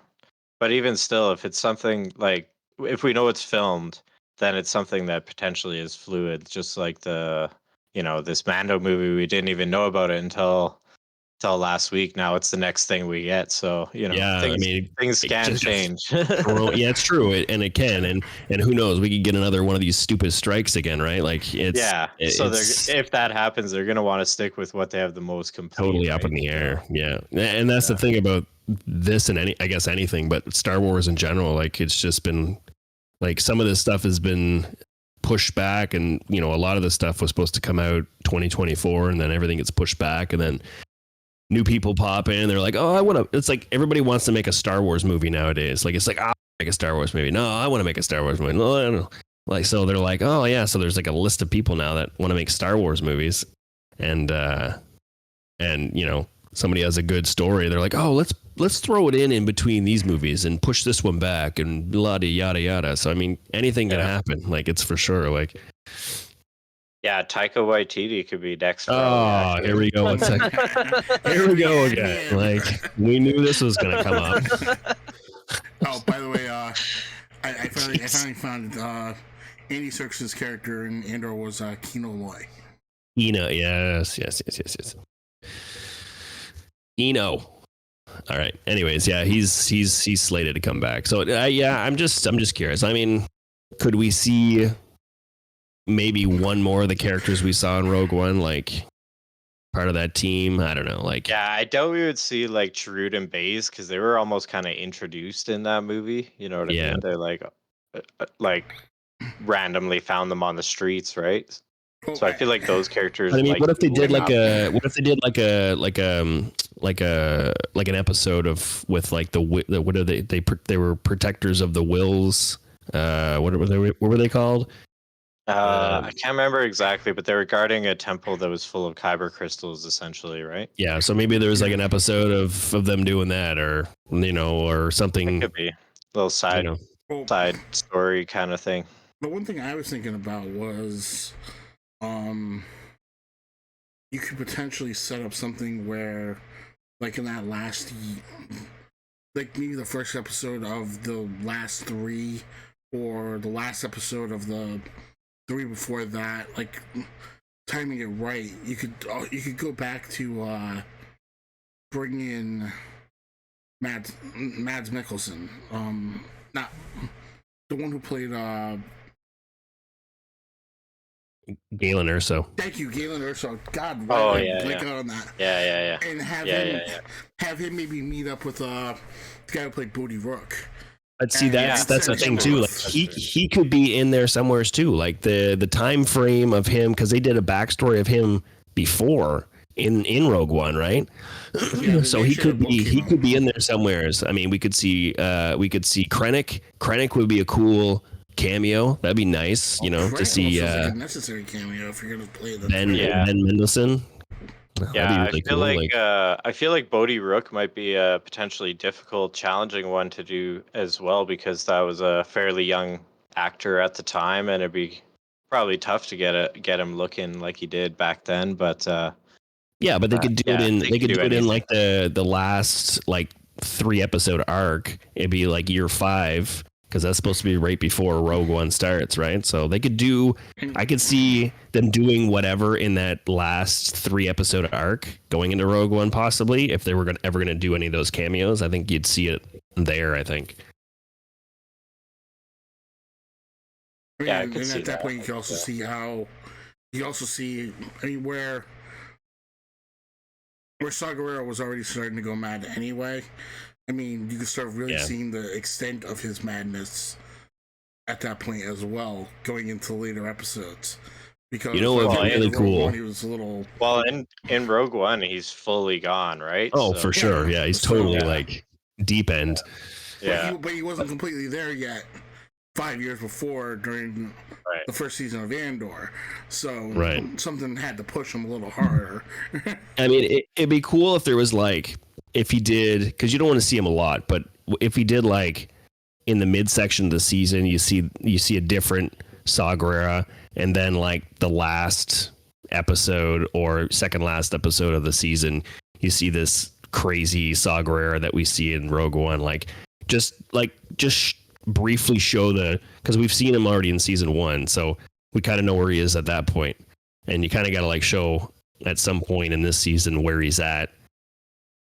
but even still, if it's something like if we know it's filmed, then it's something that potentially is fluid. Just like this Mando movie, we didn't even know about it until last week. Now it's the next thing we get. So Yeah, I mean, things it can just- change. Yeah, it's true, and it can, and who knows? We could get another one of these stupid strikes again, right? Like it's So it's if that happens, they're gonna want to stick with what they have the most complete. totally up right? in the air. Yeah, and that's the thing about this and I guess anything, but Star Wars in general. Like it's just been like some of this stuff has been pushed back, and a lot of this stuff was supposed to come out 2024, and then everything gets pushed back, and then new people pop in. They're like, oh, I want to. It's like everybody wants to make a Star Wars movie nowadays. Like it's like, I'll make a Star Wars movie. No, I want to make a Star Wars movie. No, I don't know. Like so, they're like, oh yeah. So there's like a list of people now that want to make Star Wars movies, and somebody has a good story. They're like, oh, let's throw it in between these movies and push this one back and yada yada yada. So I mean, anything can happen. Like it's for sure. Like. Yeah, Taika Waititi could be next. For all Oh, the here we go. It's like, here we go again. Like we knew this was going to come up. Oh, by the way, I finally found Andy Serkis's character in Andor was Kino Loy. Eno, yes. Eno. All right. Anyways, yeah, he's slated to come back. So I'm just curious. I mean, could we see maybe one more of the characters we saw in Rogue One, like part of that team? I don't know. Like, Yeah, I doubt we would see like Chirrut and Baze because they were almost kind of introduced in that movie. You know what I mean? They're like randomly found them on the streets, right? So I feel like those characters. I mean, like, what if they did would like not- an episode of with like what are they were protectors of the wills? What were they called? I can't remember exactly, but they were guarding a temple that was full of kyber crystals, essentially, right? Yeah, so maybe there was like an episode of them doing that, or or something. It could be a little side story kind of thing. But one thing I was thinking about was, you could potentially set up something where, like in that like maybe the first episode of the last 3, or the last episode of the 3 before that, like timing it right, you could go back to bring in Mads Mikkelsen, not the one who played Galen Erso. Thank you, Galen Erso. God, Oh, why did yeah, I blank yeah. out on that? Yeah. And have Yeah. him maybe meet up with the guy who played Bodhi Rook. But see, that's Yeah. the thing too. Like he could be in there somewhere too. Like the time frame of him, because they did a backstory of him before in Rogue One, right? Yeah, So they he should have could be booked him. in there somewheres. I mean, we could see Krennic. Krennic would be a cool cameo. That'd be nice, to Krennic see almost feels like a necessary cameo if you're gonna play the Ben Yeah. Mendelsohn. Yeah, That'd be I feel really cool. I feel like Bodhi Rook might be a potentially difficult, challenging one to do as well because that was a fairly young actor at the time, and it'd be probably tough to get him looking like he did back then, but Yeah, but they could do it yeah, in they they could could do do it in anything. like the last like 3 episode arc. It'd be like year 5 because that's supposed to be right before Rogue One starts, right? So they could do. I could see them doing whatever in that last 3 episode arc, going into Rogue One, possibly if they were ever going to do any of those cameos. I think you'd see it there. I think. Yeah, I and, could and see at that that. point, you can also see how you also see. I mean, where Saw Gerrera was already starting to go mad anyway. I mean, you can start really seeing the extent of his madness at that point as well, going into later episodes. Because what's really cool? He was a little. Well, in Rogue One, he's fully gone, right? Oh, for sure. Yeah, he's totally like deep end. Yeah, But he wasn't completely there yet. 5 years before, during the first season of Andor, so something had to push him a little harder. I mean, it'd be cool if there was like, if he did, because you don't want to see him a lot, but if he did like in the midsection of the season, you see a different Saw Gerrera, and then like the last episode or second last episode of the season, you see this crazy Saw Gerrera that we see in Rogue One, just briefly show because we've seen him already in season 1, so we kind of know where he is at that point, and you kind of got to like show at some point in this season where he's at,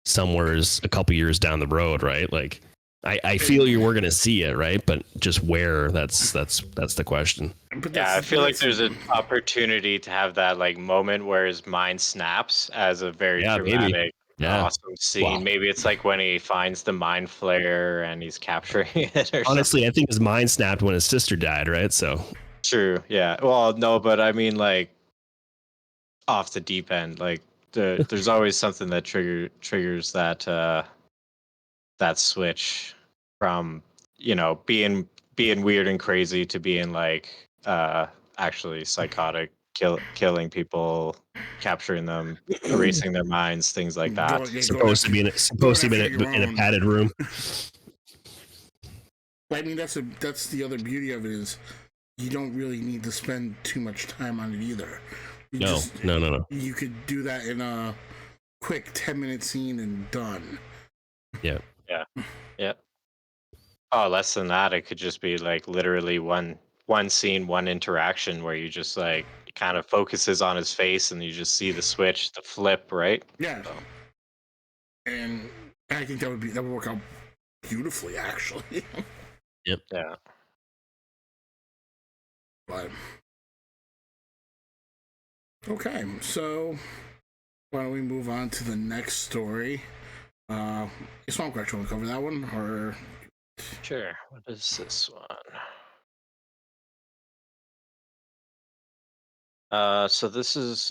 somewhere's a couple years down the road, right? Like I feel we're gonna see it, right? But just where, that's the question. Yeah, I feel like there's an opportunity to have that like moment where his mind snaps as a very dramatic, awesome scene. Wow. Maybe it's like when he finds the mind flare and he's capturing it. Honestly, I think his mind snapped when his sister died, right? So true. Yeah. Well, no, but I mean, like off the deep end, like there's always something that triggers that that switch from being weird and crazy to being like actually psychotic, killing people, capturing them, erasing their minds, things like that. Supposed to be in a padded room. I mean, that's the other beauty of it, is you don't really need to spend too much time on it either. No. You could do that in a quick 10-minute scene and done. Yeah. Oh, less than that. It could just be like literally one scene, one interaction where you just like kind of focuses on his face and you just see the switch, the flip, right? Yeah. So. And I think that would work out beautifully, actually. Yep. Yeah. But okay, so why don't we move on to the next story? Swamp Crash, want to cover that one, or? Sure. What is this one? So this is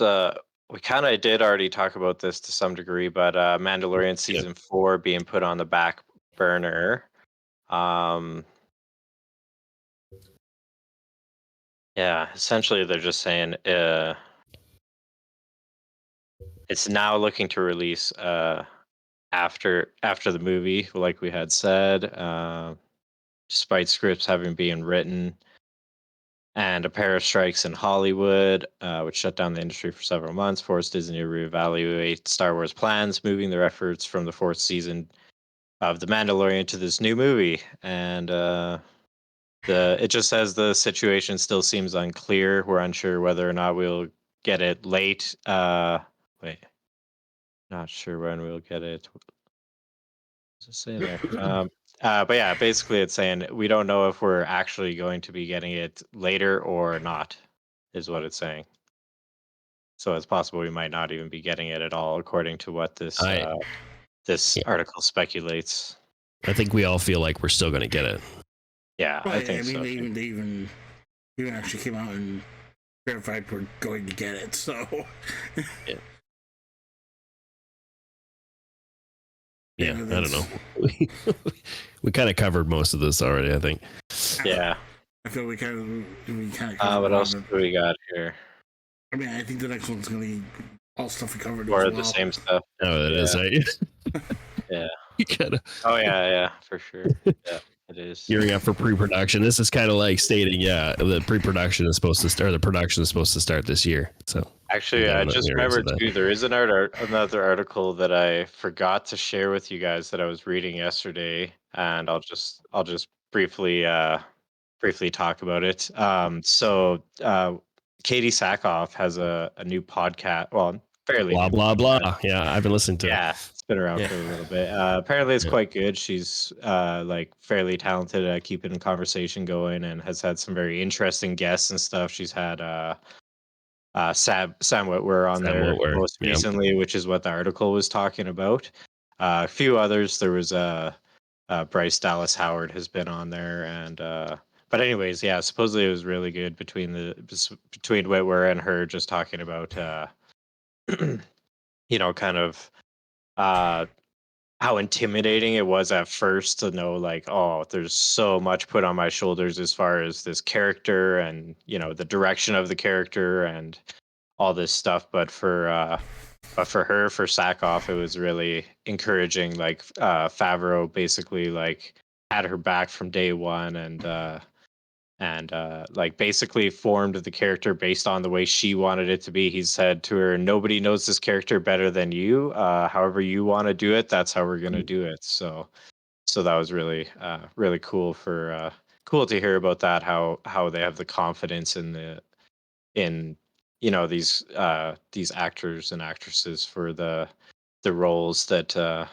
we kind of did already talk about this to some degree, but Mandalorian season 4 being put on the back burner. Yeah, essentially they're just saying it's now looking to release after the movie, like we had said, despite scripts having been written and a pair of strikes in Hollywood, which shut down the industry for several months, forced Disney to reevaluate Star Wars plans, moving their efforts from the 4th season of The Mandalorian to this new movie. And it just says the situation still seems unclear. We're unsure whether or not we'll get it late. Not sure when we'll get it. What does it say there? But yeah, basically it's saying we don't know if we're actually going to be getting it later or not, is what it's saying. So it's possible we might not even be getting it at all, according to what this article speculates. I think we all feel like we're still going to get it. Yeah, well, I think so. They even actually came out and verified we're going to get it. So yeah, I don't know. We kind of covered most of this already, I think. Yeah. I feel we kind of. What else do we got here? I mean, I think the next one's going to be all stuff we covered. More of the same stuff. Oh, that is right. Yeah. You gotta. Oh yeah, for sure. Yeah. It is. gearing up for pre-production. This is kind of like stating, yeah, the pre-production is supposed to start. The production is supposed to start this year. So Actually, Yeah, I I'm not just hearing remembered that. too. There is another article that I forgot to share with you guys that I was reading yesterday, and I'll just briefly talk about it. Katie Sackhoff has a new podcast. Well, fairly blah new blah blah. podcast. Yeah, I've been listening to it. Yeah, it's been around Yeah. for a little bit. Apparently, it's Yeah. quite good. She's like fairly talented at keeping conversation going, and has had some very interesting guests and stuff. She's had Sam Witwer on Sam there Witwer, most yeah. recently, which is what the article was talking about. A few others. There was Bryce Dallas Howard has been on there, and but anyways, yeah, supposedly it was really good between Witwer and her, just talking about kind of uh how intimidating it was at first to know, like, oh, there's so much put on my shoulders as far as this character and the direction of the character and all this stuff. But for Sackhoff, it was really encouraging. Like, Favreau basically like had her back from day one, and like basically formed the character based on the way she wanted it to be. He said to her, "Nobody knows this character better than you. However you want to do it, that's how we're gonna do it." So that was really really cool to hear about that. How they have the confidence in these actors and actresses for the roles that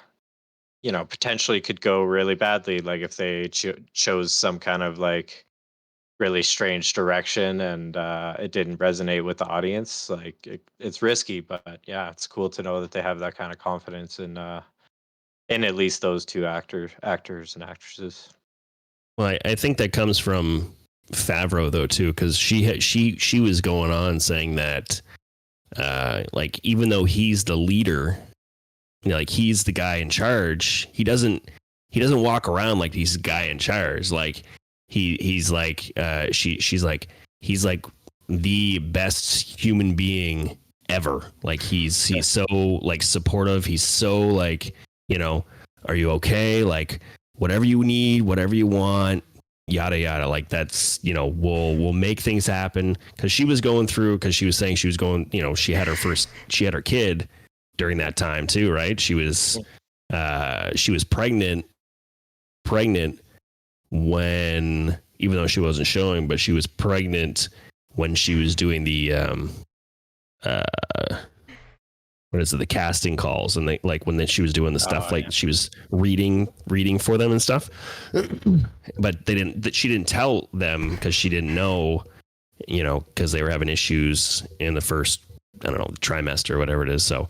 potentially could go really badly, like if they chose some kind of like really strange direction and it didn't resonate with the audience. Like, it's risky, but yeah, it's cool to know that they have that kind of confidence in at least those two actors and actresses. Well, I think that comes from Favreau though too, because she was going on saying that, like, even though he's the leader, like he's the guy in charge, he doesn't walk around like he's the guy in charge. Like he's like she's like he's like the best human being ever. Like he's so like supportive. He's so like, are you okay? Like whatever you need, whatever you want, yada yada. Like that's, we'll make things happen. Because she was going through, because she was saying she was going, she had her kid during that time too, right? She was pregnant when, even though she wasn't showing, but she was pregnant when she was doing the what is it, the casting calls, and they, like, when she was doing the stuff, like, she was reading for them and stuff. But she didn't tell them because she didn't know, because they were having issues in the first, I don't know, trimester or whatever it is. So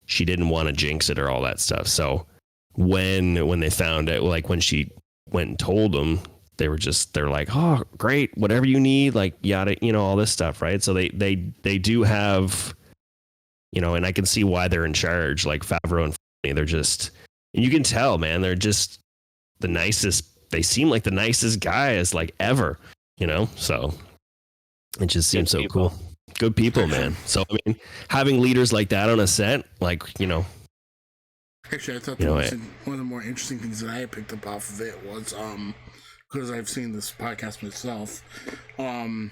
she didn't want to jinx it or all that stuff. So when they found out, like when she went and told them, they're like, oh, great, whatever you need, like yada, all this stuff, right? So they do have, and I can see why they're in charge, like Favreau and Filoni. They're just, and you can tell, man, they're just the nicest. They seem like the nicest guys like ever, so it just seems so cool. Good people, man. So I mean, having leaders like that on a set, like, Actually, I thought one of the more interesting things that I had picked up off of it was, because I've seen this podcast myself, one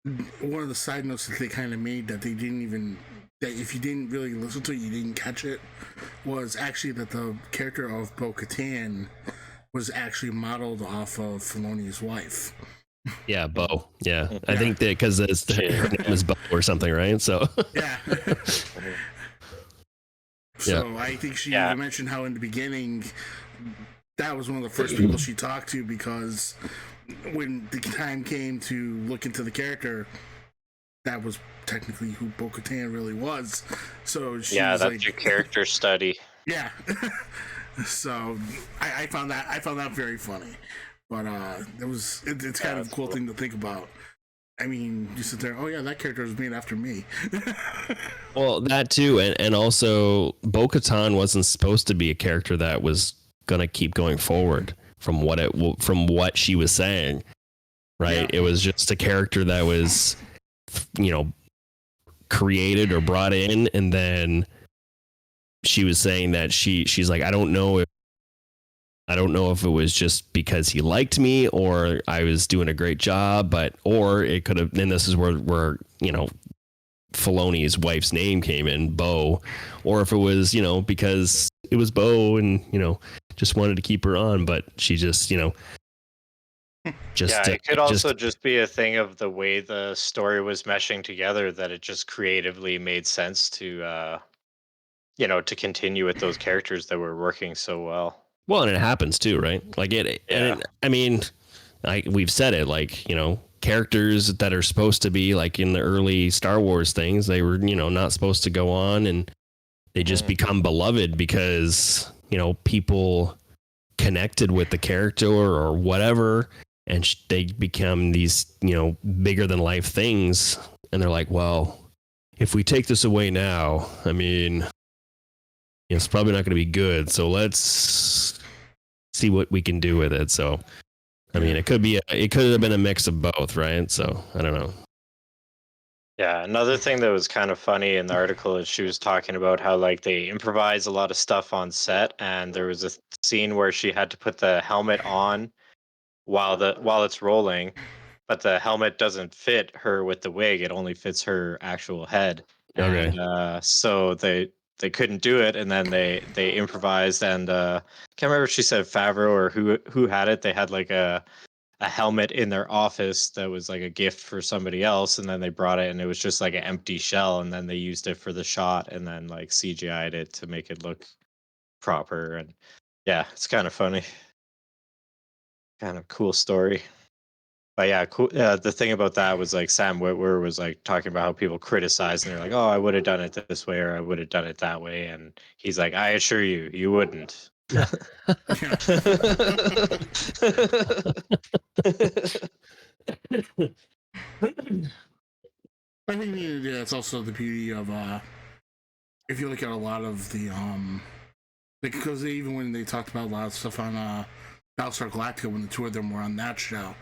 of the side notes that they kind of made that they didn't even, that if you didn't really listen to it, you didn't catch it, was actually that the character of Bo-Katan was actually modeled off of Filoni's wife. Yeah, Bo. Yeah, I think that because her name is Bo or something, right? So yeah. So I think she even mentioned how in the beginning that was one of the first people she talked to, because when the time came to look into the character, that was technically who Bo-Katan really was. So she was that's like, your character study. Yeah. So I found that very funny. But it's kind of a cool thing to think about. I mean, you sit there, oh yeah, that character was made after me. Well, that too, and also Bo-Katan wasn't supposed to be a character that was gonna keep going forward from what she was saying, right? Yeah. It was just a character that was, created or brought in, and then she was saying that she's like, I don't know if I don't know if it was just because he liked me or I was doing a great job, or it could have. And this is where Filoni's wife's name came in, Bo, or if it was because it was Bo and just wanted to keep her on, but she just just it could also just be a thing of the way the story was meshing together, that it just creatively made sense to to continue with those characters that were working so well. Well, and it happens too, right? Like we've said it, like, characters that are supposed to be like in the early Star Wars things, they were, not supposed to go on, and they just become beloved because, people connected with the character or whatever, and they become these, bigger than life things. And they're like, well, if we take this away now, I mean, it's probably not going to be good. So let's see what we can do with it. So, I mean, it could have been a mix of both, right? So I don't know. Yeah, another thing that was kind of funny in the article is she was talking about how like they improvise a lot of stuff on set, and there was a scene where she had to put the helmet on while it's rolling, but the helmet doesn't fit her with the wig; it only fits her actual head. Okay. And so they couldn't do it, and then they improvised, and can't remember if she said Favreau or who had it. They had like a helmet in their office that was like a gift for somebody else, and then they brought it and it was just like an empty shell, and then they used it for the shot and then like CGI'd it to make it look proper. And yeah, it's kind of funny, kind of cool story. But yeah, cool. The thing about that was like Sam Witwer was like talking about how people criticize and they're like, oh, I would have done it this way or I would have done it that way, and he's like, I assure you, you wouldn't. Yeah. I think that's also the beauty of if you look at a lot of the because even when they talked about a lot of stuff on Battlestar Galactica, when the two of them were on that show,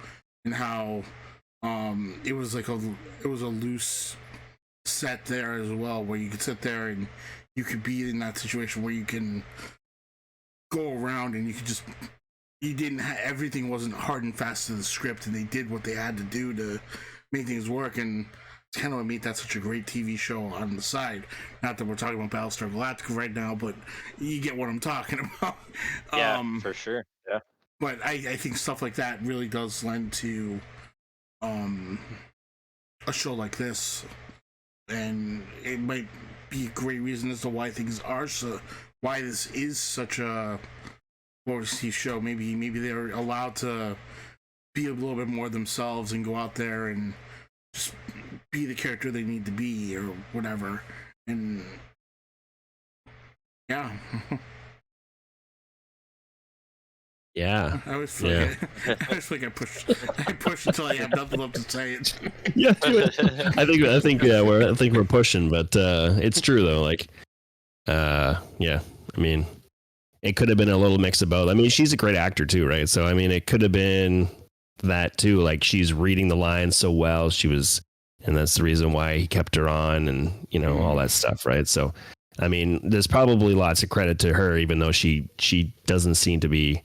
and how it was like a loose set there as well, where you could sit there and you could be in that situation where you can go around and you could just everything wasn't hard and fast to the script, and they did what they had to do to make things work. And it's kind of what made that such a great TV show on the side. Not that we're talking about Battlestar Galactica right now, but you get what I'm talking about. Yeah, for sure. Yeah. But I think stuff like that really does lend to a show like this, and it might be a great reason as to why things are why this is such a overseas show. Maybe they're allowed to be a little bit more themselves and go out there and just be the character they need to be or whatever. And yeah. Yeah. I always feel like I push until I have nothing left to say. Yeah, I think we're pushing, but it's true though. Like, yeah. I mean, it could have been a little mix of both. I mean, she's a great actor too, right? So I mean, it could have been that too. Like, she's reading the lines so well. And that's the reason why he kept her on, and all that stuff, right? So, I mean, there's probably lots of credit to her, even though she doesn't seem to be.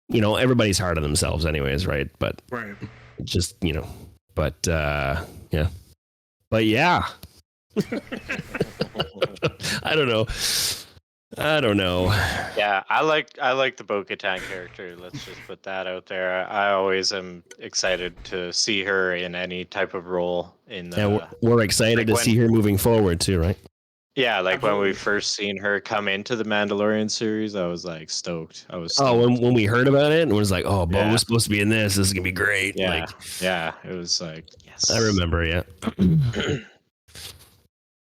Everybody's hard on themselves anyways, right? But just, but yeah. But yeah. I don't know. Yeah, I like the Bo-Katan character. Let's just put that out there. I always am excited to see her in any type of role in the. Yeah, we're excited to see her moving forward too, right? Yeah, like when we first seen her come into the Mandalorian series, I was like stoked. When we heard about it, and was like, oh, Bo was supposed to be in this. This is gonna be great. Yeah, it was like, yes. I remember. Yeah.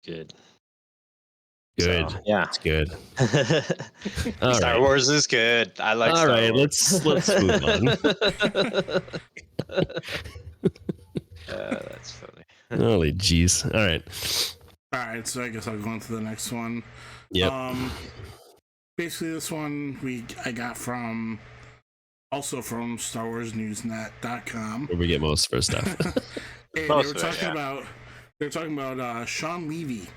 Good. So, yeah, it's good. Star Wars is good. I like. All right, let's move on. That's funny. Holy jeez! All right, so I guess I'll go on to the next one. Yep. Basically, this one I got from StarWarsNewsNet.com, where we get most of our stuff. And they were talking about Sean Levy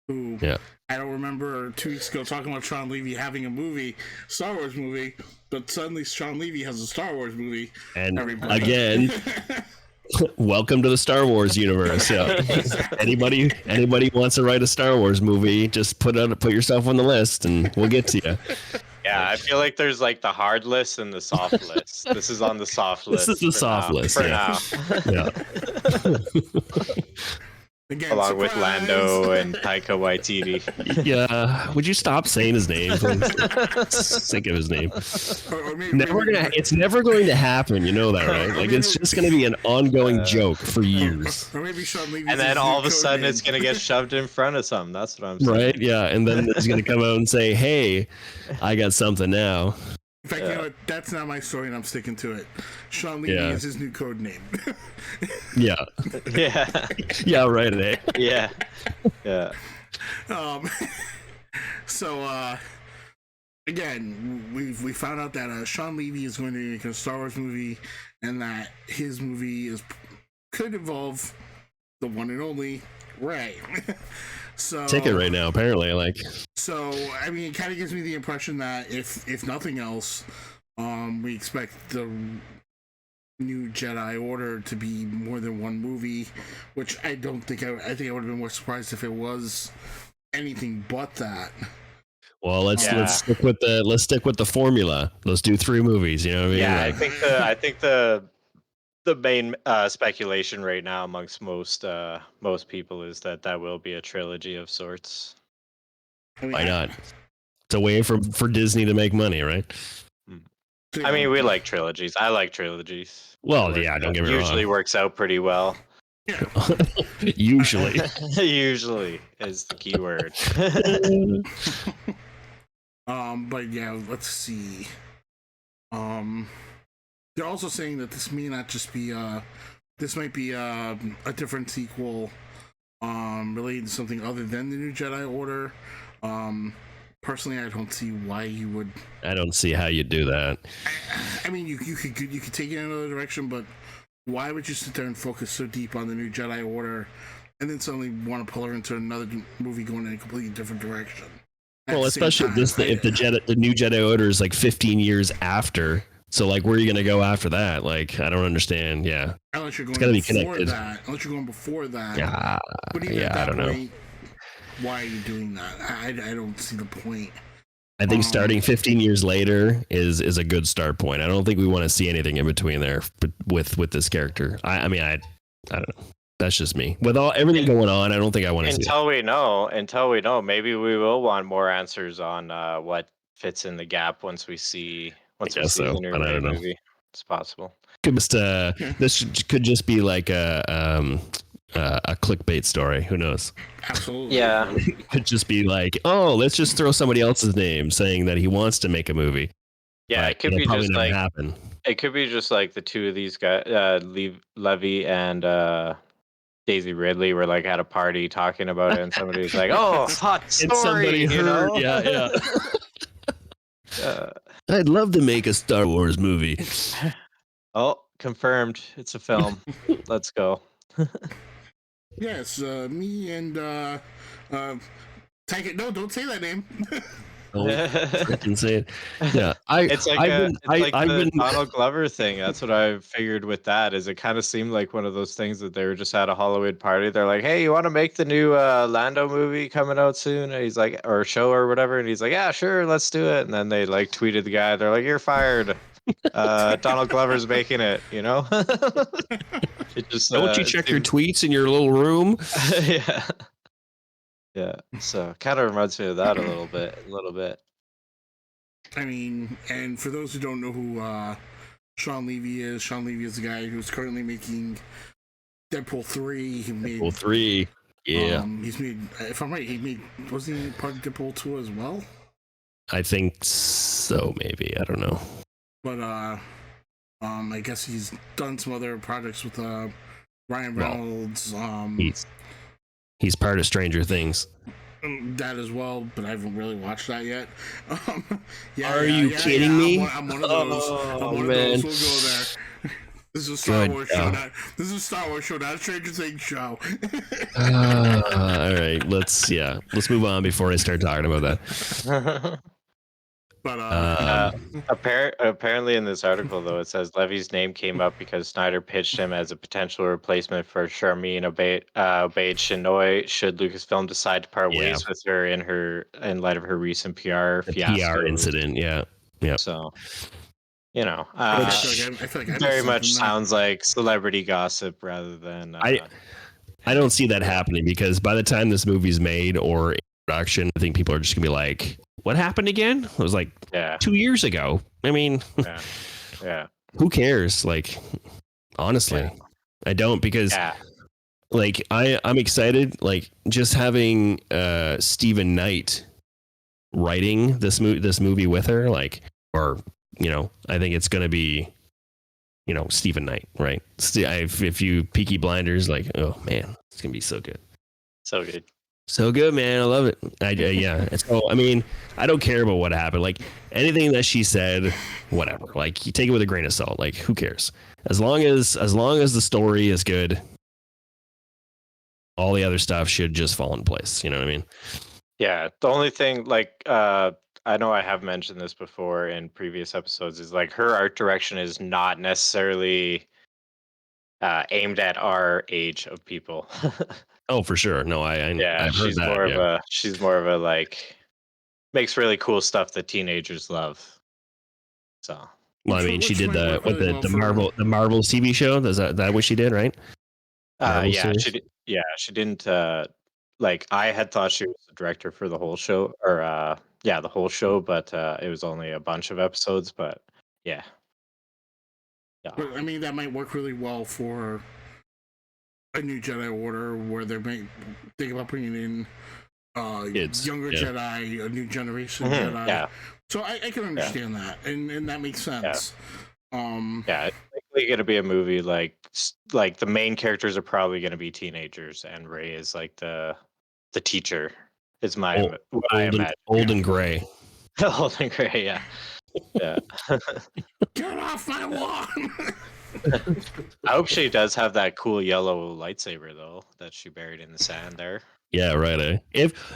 who Yeah. I don't remember 2 weeks ago talking about Sean Levy having a movie, Star Wars movie, but suddenly Sean Levy has a Star Wars movie. And Everybody. again, welcome to the Star Wars universe. Yeah. anybody wants to write a Star Wars movie, just put yourself on the list, and we'll get to you. Yeah, I feel like there's like the hard list and the soft list. This is on the soft list. This is the soft list for yeah. now. Yeah. Again, Along with surprise! Lando and Taika Waititi. Yeah. Would you stop saying his name, please? Sick of his name. Or It's never going to happen. You know that, right? Like it's just going to be an ongoing joke for years. Or maybe Sean Levy. And then all of a sudden it's going to get shoved in front of something. That's what I'm saying. Right? Yeah. And then he's going to come out and say, "Hey, I got something now." In fact, you know what? That's not my story, and I'm sticking to it. Sean Levy is his new code name. Yeah. Yeah. Yeah. Right. Eh? Yeah. Yeah. So again, we found out that Sean Levy is going to make a Star Wars movie, and that his movie could involve the one and only Rey. So Ticket right now, apparently. Like. So I mean, it kind of gives me the impression that if nothing else, we expect the new Jedi Order to be more than one movie, which I don't think I think I would have been more surprised if it was anything but that. Well, let's stick with the formula. Let's do 3 movies. You know what I mean? Yeah, Like, I think the main speculation right now amongst most people is that will be a trilogy of sorts. I mean, why not? It's a way for Disney to make money, right? I mean, we like trilogies. I like trilogies. Well, yeah, don't get me Usually wrong. works out pretty well. Yeah. Usually. Usually is the key word. But yeah, let's see. They're also saying that this may not just be this might be a different sequel related to something other than the new Jedi Order. Personally, I don't see why you would. I don't see how you do that. I mean, you could take it in another direction, but why would you sit there and focus so deep on the new Jedi Order, and then suddenly want to pull her into another movie going in a completely different direction? Well, especially if the new Jedi Order is like 15 years after. So, like, where are you going to go after that? Like, I don't understand. Yeah, unless you're going it's gotta be before connected. that. Unless you're going before that. Yeah, But even at I that don't know. point, why are you doing that? I don't see the point. I think starting 15 years later is a good start point. I don't think we want to see anything in between there with this character. I mean, I don't know. That's just me. With everything going on, I don't think I want to see it. Until we know, maybe we will want more answers on what fits in the gap once we see the new I don't know. movie. It's possible. This could just be like a clickbait story. Who knows? Absolutely. Yeah. It could just be like, oh, let's just throw somebody else's name saying that he wants to make a movie. Yeah, But it could it'll be probably just never like happen. it could be just like the two of these guys, Levy and Daisy Ridley, were like at a party talking about it, and somebody was like, "Oh, hot story!" And somebody you know? heard, yeah. Uh, I'd love to make a Star Wars movie. oh, confirmed. It's a film. Let's go. Yes, me and Taika. No, don't say that name. I can say it. Yeah, It's like the Donald Glover thing. That's what I figured with that. Is it kind of seemed like one of those things that they were just at a Halloween party. They're like, "Hey, you want to make the new Lando movie coming out soon?" And he's like, or show or whatever. And he's like, "Yeah, sure, let's do it." And then they like tweeted the guy. They're like, "You're fired. Donald Glover's making it." You know. It just don't you check your tweets in your little room? Yeah. Yeah, so kind of reminds me of that a little bit. I mean, and for those who don't know who Sean Levy is the guy who's currently making Deadpool 3. He made Deadpool 3. Yeah. He's made, if I'm right, wasn't he part of Deadpool 2 as well? I think so, maybe. I don't know. But I guess he's done some other projects with Ryan Reynolds. He's part of Stranger Things. That as well, but I haven't really watched that yet. Are you kidding me? I'm one of those. I'm one of those. We'll go there. This is a Star Good Wars show. God. This is a Star Wars show, not a Stranger Things show. All right, let's move on before I start talking about that. But Apparently, in this article, though, it says Levy's name came up because Snyder pitched him as a potential replacement for Charmin Obaid Chinoy should Lucasfilm decide to part Yeah. ways with her in light of her recent PR The fiasco. PR incident, yeah. So, I feel like I missed very much something there. sounds like celebrity gossip rather than. I don't see that happening because by the time this movie's made or in production, I think people are just gonna be like, "What happened again?" It was like yeah, 2 years ago. I mean, yeah, who cares? Like, honestly, Yeah. I don't because yeah. like I'm excited. Like just having Stephen Knight writing this movie with her, like, or I think it's gonna be Stephen Knight, right? If you Peaky Blinders, like, oh man, it's gonna be so good. So good. So good, man. I love it. Yeah. So, I mean, I don't care about what happened. Like anything that she said, whatever. Like you take it with a grain of salt. Like who cares? As long as the story is good, all the other stuff should just fall in place. You know what I mean? Yeah. The only thing, like, I know I have mentioned this before in previous episodes, is like her art direction is not necessarily aimed at our age of people. Oh, for sure. No, Yeah, I've heard that. she's more of a like makes really cool stuff that teenagers love. So Well, I mean, she Which did might the work really well for- the Marvel TV show. Is that what she did, right? Marvel yeah, series? she did, she didn't like I had thought she was the director for the whole show or the whole show, but it was only a bunch of episodes, but yeah. Yeah. But I mean, that might work really well for a new Jedi Order, where they may think about bringing in Kids, younger yeah. Jedi, a new generation Mhm, Jedi. yeah. So I can understand that, and that makes sense. Yeah, it's likely going to be a movie like the main characters are probably going to be teenagers, and Ray is like the teacher. Is my Old, what I old, and, imagine. old and gray. Old and gray, yeah, yeah. Get off my lawn! I hope she does have that cool yellow lightsaber though that she buried in the sand there. Yeah, right.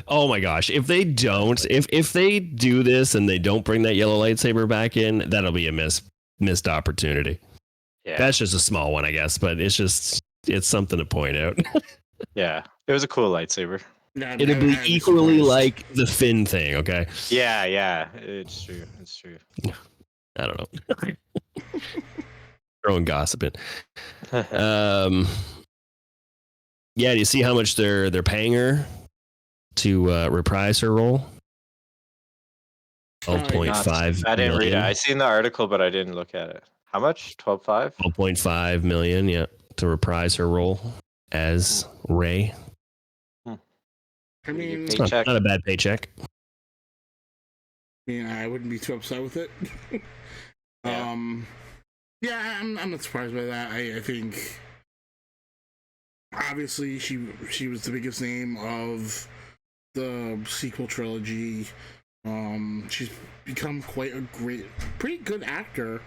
Oh my gosh, if they don't, if they do this and they don't bring that yellow lightsaber back in, that'll be a missed opportunity. Yeah, That's just a small one, I guess, but it's something to point out. yeah. It was a cool lightsaber. Nah, It'll be I'm equally surprised. like the Finn thing, okay? Yeah. It's true. It's true. I don't know. Throwing gossip in. Yeah, do you see how much they're paying her to reprise her role? Not- 12.5 I didn't read it. million. I seen the article, but I didn't look at it. How much? 12.5? 12.5 million, yeah, to reprise her role as Ray. I mean, Pay- Paycheck. Not a bad paycheck. I wouldn't be too upset with it. Yeah. Yeah, I'm not surprised by that. I think obviously she was the biggest name of the sequel trilogy. She's become quite a pretty good actor.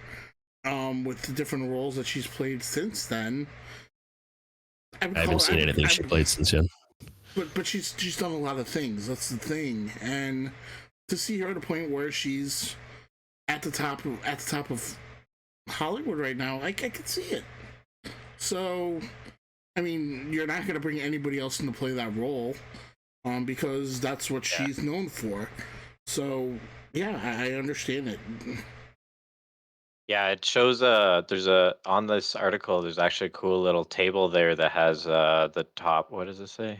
With the different roles that she's played since then. I haven't seen anything she played since then. But she's done a lot of things. That's the thing, and to see her at a point where she's at the top of Hollywood right now, I can see it. So, I mean, you're not going to bring anybody else in to play that role, because that's what she's known for. So, yeah, I understand it. Yeah, it shows there's on this article there's actually a cool little table there that has the top, what does it say?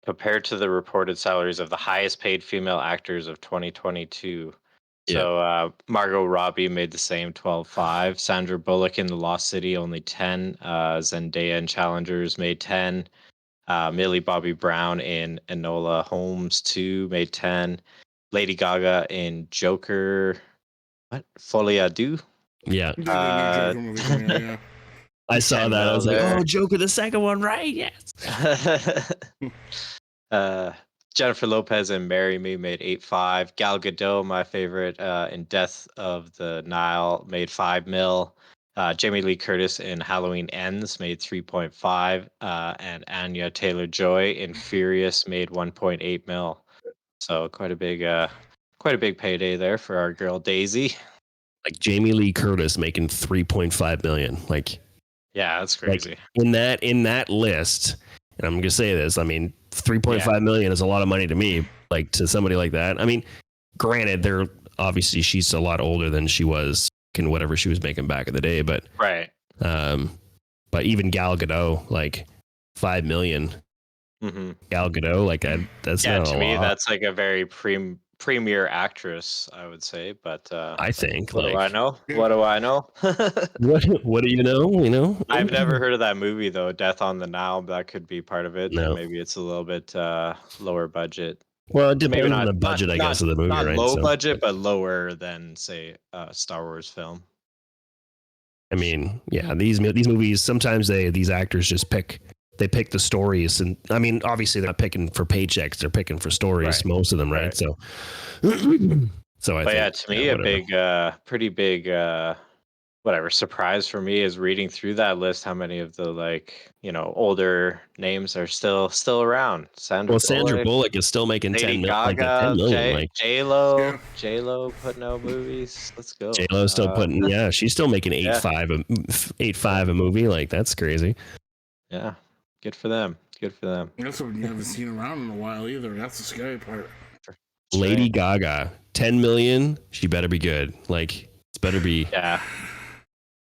Compared to the reported salaries of the highest paid female actors of 2022. Yeah. So Margot Robbie made the same 12.5. Sandra Bullock in The Lost City only 10. Zendaya in Challengers made 10. Millie Bobby Brown in Enola Holmes 2 made 10. Lady Gaga in Joker. What? Folie à Deux? Yeah, The new Joker movie coming out, yeah. I saw 10 that. I was like, there. oh, Joker, the second one, right? Yes. Jennifer Lopez in Marry Me made 8.5. Gal Gadot, my favorite, in Death of the Nile made 5 mil. Jamie Lee Curtis in Halloween Ends made 3.5, and Anya Taylor-Joy in Furious made 1.8 mil. So quite a big payday there for our girl Daisy. Like Jamie Lee Curtis making 3.5 million. Like, Yeah, that's crazy. Like in that list, and I'm gonna say this, I mean, 3.5 million is a lot of money to me. Like to somebody like that. I mean, granted, they're obviously she's a lot older than she was in whatever she was making back in the day, but Right. But even Gal Gadot, like 5 million. Mm-hmm. Gal Gadot, like that's Yeah, not to a me, lot. that's like a very premier actress, I would say. But I think. what like, do I know? What do I know? what do you know? You know, I've never heard of that movie though. Death on the Nile. That could be part of it. No. Maybe it's a little bit lower budget. Well, it Maybe depends not on the budget, I guess, not, of the movie, not right? low budget, but lower than say a Star Wars film. I mean, yeah, these movies sometimes these actors just pick the stories, and I mean, obviously they're not picking for paychecks; they're picking for stories. Right. Most of them, right? Right. So, I But think, yeah, to me, a big, pretty big, whatever surprise for me is reading through that list. How many of the older names are still around? Sandra Bullock is still making Lady 10 million. Like J Lo putting out movies. Let's go. J Lo still putting, she's still making 8.5 a movie. Like that's crazy. Yeah, good for them. That's what you haven't seen around in a while either. That's the scary part. Lady Gaga, 10 million. She better be good. Like it's better be. Yeah.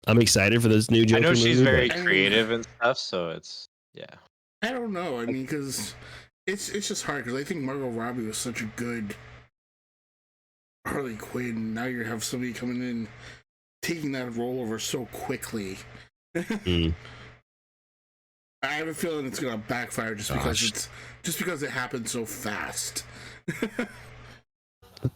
I'm excited for this new Joker movie. I know she's very creative and stuff, so it's I don't know. I mean, because it's just hard because I think Margot Robbie was such a good Harley Quinn. Now you have somebody coming in taking that role over so quickly. I have a feeling it's gonna backfire just because it happened so fast.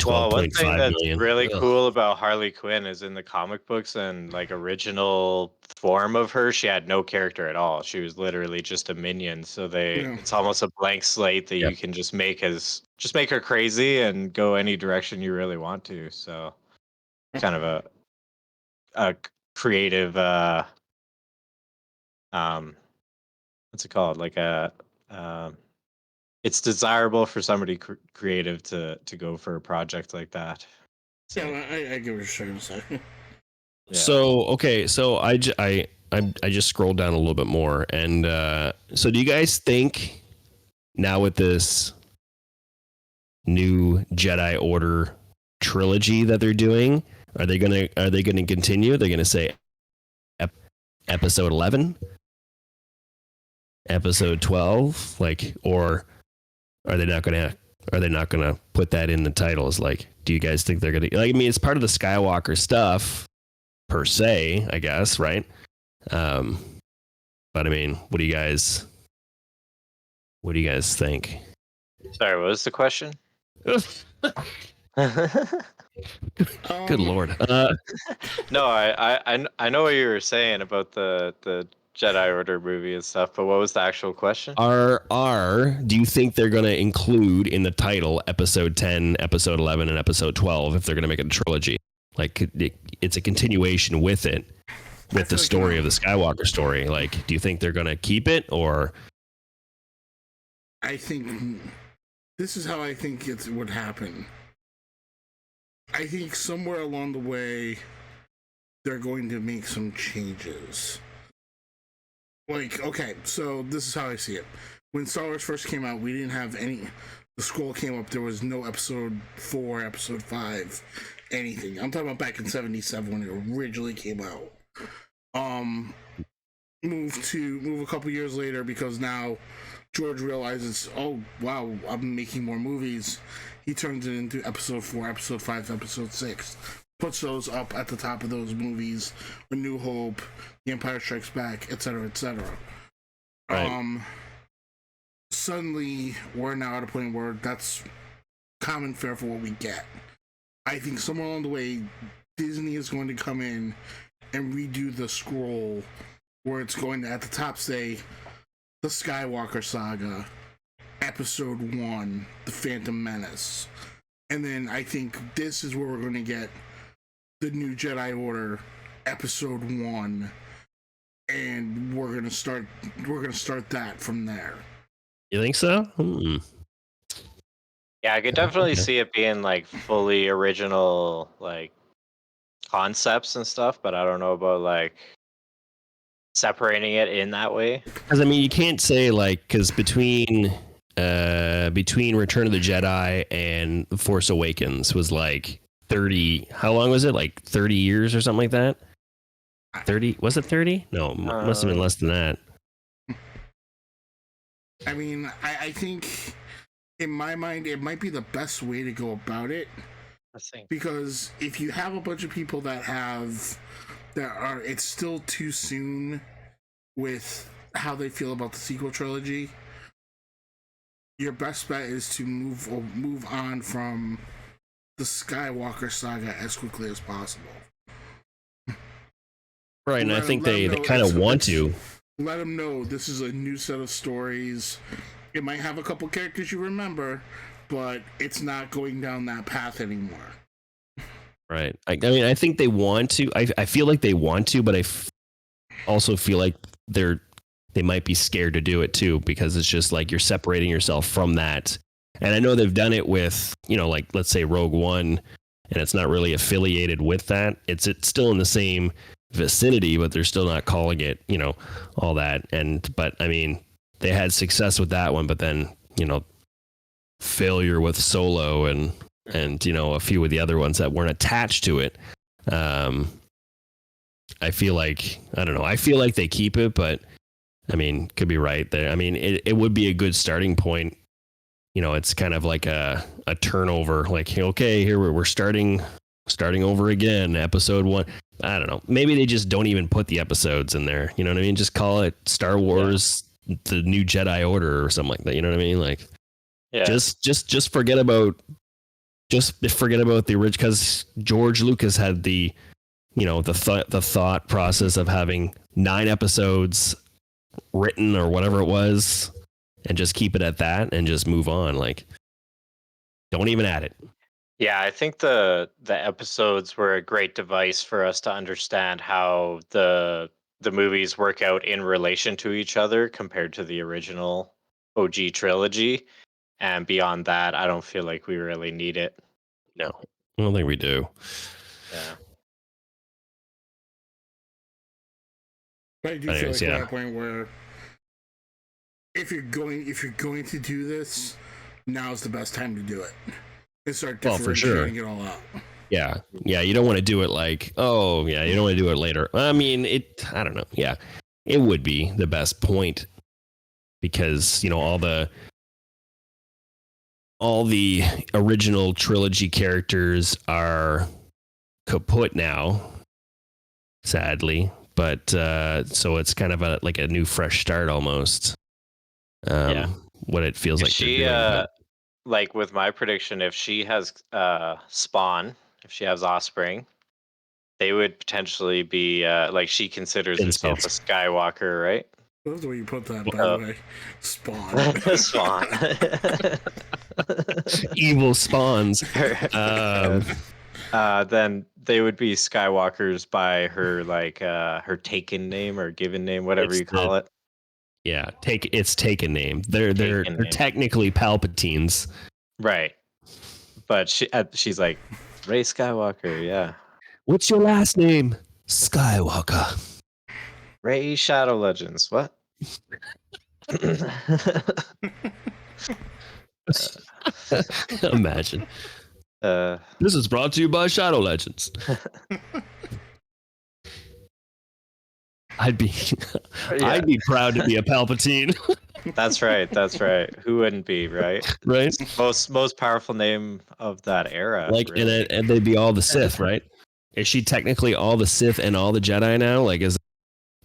Well, one thing that's really cool about Harley Quinn is in the comic books and like original form of her, she had no character at all. She was literally just a minion. So it's almost a blank slate that you can just make her crazy and go any direction you really want to. So kind of a creative what's it called? Like it's desirable for somebody creative to go for a project like that. So. Yeah, I get what you're trying to say. Yeah. So okay, so I just scrolled down a little bit more, and so do you guys think now with this new Jedi Order trilogy that they're doing, are they gonna continue? They're gonna say episode 11, episode 12, like, or are they not gonna put that in the titles? Like, do you guys think they're gonna? Like, I mean, it's part of the Skywalker stuff per se, I guess, right? But I mean, what do you guys think? Sorry, what was the question? Good Lord. No, I know what you were saying about the Jedi Order movie and stuff, but what was the actual question? Do you think they're going to include in the title episode 10, episode 11, and episode 12 if they're going to make it a trilogy? Like, it's a continuation with it, with the story of the Skywalker story. Like, do you think they're going to keep it, or? I think this is how I think it would happen. I think somewhere along the way, they're going to make some changes. Like, okay, so this is how I see it. When Star Wars first came out, we didn't have any. The scroll came up, there was no episode 4, episode 5, anything. I'm talking about back in 77 when it originally came out. Move a couple years later because now George realizes, oh, wow, I'm making more movies. He turns it into episode 4, episode 5, episode 6. Puts those up at the top of those movies. A New Hope, The Empire Strikes Back, etc., etc. Right. Suddenly, we're now at a point where that's common fare for what we get. I think somewhere along the way, Disney is going to come in and redo the scroll where it's going to, at the top, say, The Skywalker Saga, Episode 1, The Phantom Menace. And then I think this is where we're going to get the new Jedi Order, episode 1, and we're gonna start that from there. You think so? Yeah, I could definitely Okay. see it being like fully original, like concepts and stuff, but I don't know about like separating it in that way. Because I mean, you can't say like because between Return of the Jedi and The Force Awakens was like 30. How long was it? Like 30 years or something like that. 30? Was it 30? No, must have been less than that. I mean, I think in my mind it might be the best way to go about it, because if you have a bunch of people that are, it's still too soon with how they feel about the sequel trilogy. Your best bet is to move on from the Skywalker saga as quickly as possible. Right, and I think they kind of want to. Let them know this is a new set of stories. It might have a couple characters you remember, but it's not going down that path anymore. Right. I mean, I think they want to. I feel like they want to, but I also feel like they might be scared to do it too, because it's just like you're separating yourself from that. And I know they've done it with, like let's say Rogue One, and it's not really affiliated with that. It's still in the same vicinity, but they're still not calling it, all that. But I mean, they had success with that one, but then, failure with Solo and a few of the other ones that weren't attached to it. I feel like, I don't know. I feel like they keep it, but I mean, could be right there. I mean, it would be a good starting point. It's kind of like a turnover, like, okay, here we're starting over again, episode 1. I don't know. Maybe they just don't even put the episodes in there. You know what I mean? Just call it Star Wars, The New Jedi Order or something like that. You know what I mean? Like, just forget about the original, because George Lucas had the thought process of having 9 episodes written or whatever it was, and just keep it at that and just move on. Like, don't even add it. Yeah, I think the episodes were a great device for us to understand how the movies work out in relation to each other compared to the original OG trilogy. And beyond that, I don't feel like we really need it. No, I don't think we do. Yeah. But I do feel like we're at a point where if you're going to do this, now's the best time to do it. And start differentiating it all out. Yeah. You don't want to do it like, you don't want to do it later. I mean, I don't know. Yeah, it would be the best point, because all the original trilogy characters are kaput now, sadly. But so it's kind of like a new fresh start almost. What it feels like. She like with my prediction, if she has spawn, if she has offspring, they would potentially be like, she considers herself a Skywalker, right? I love the way you put that, by the way. Spawn. Spawn. Evil spawns. Then they would be Skywalkers by her, like her taken name or given name, whatever you call it. Yeah, it's taken name. They're technically Palpatines, right? But she's like Rey Skywalker. Yeah. What's your last name? Skywalker. Rey Shadow Legends. What? Imagine. This is brought to you by Shadow Legends. I'd be proud to be a Palpatine. That's right. Who wouldn't be, right? Right. Most powerful name of that era. Like, really. and they'd be all the Sith, right? Is she technically all the Sith and all the Jedi now? Like, is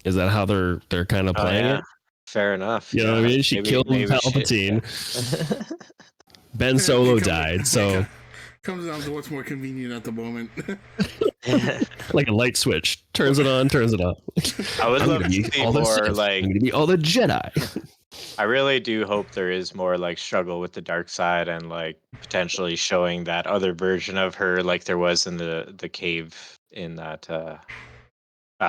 that how they're kind of playing it? Fair enough. You know what I mean? She killed Palpatine. Ben Solo died, so comes down to what's more convenient at the moment. Like a light switch, turns it on, turns it off. I would love to see more like I'm gonna be all the Jedi. I really do hope there is more like struggle with the dark side, and like potentially showing that other version of her, like there was in the cave in that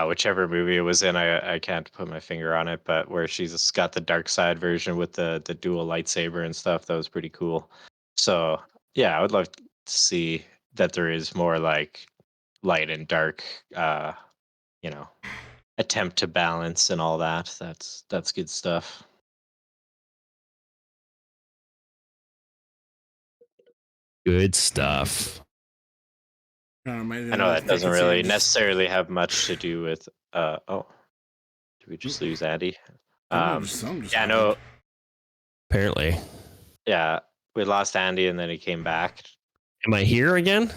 whichever movie it was in. I can't put my finger on it, but where she's got the dark side version with the dual lightsaber and stuff. That was pretty cool. So yeah, I would love to see that there is more like light and dark, you know, attempt to balance and all that. That's good stuff. Good stuff. I know that doesn't really necessarily have much to do with. Oh, did we just lose Andy? Yeah, no. Apparently. Yeah, we lost Andy and then he came back. Am I here again?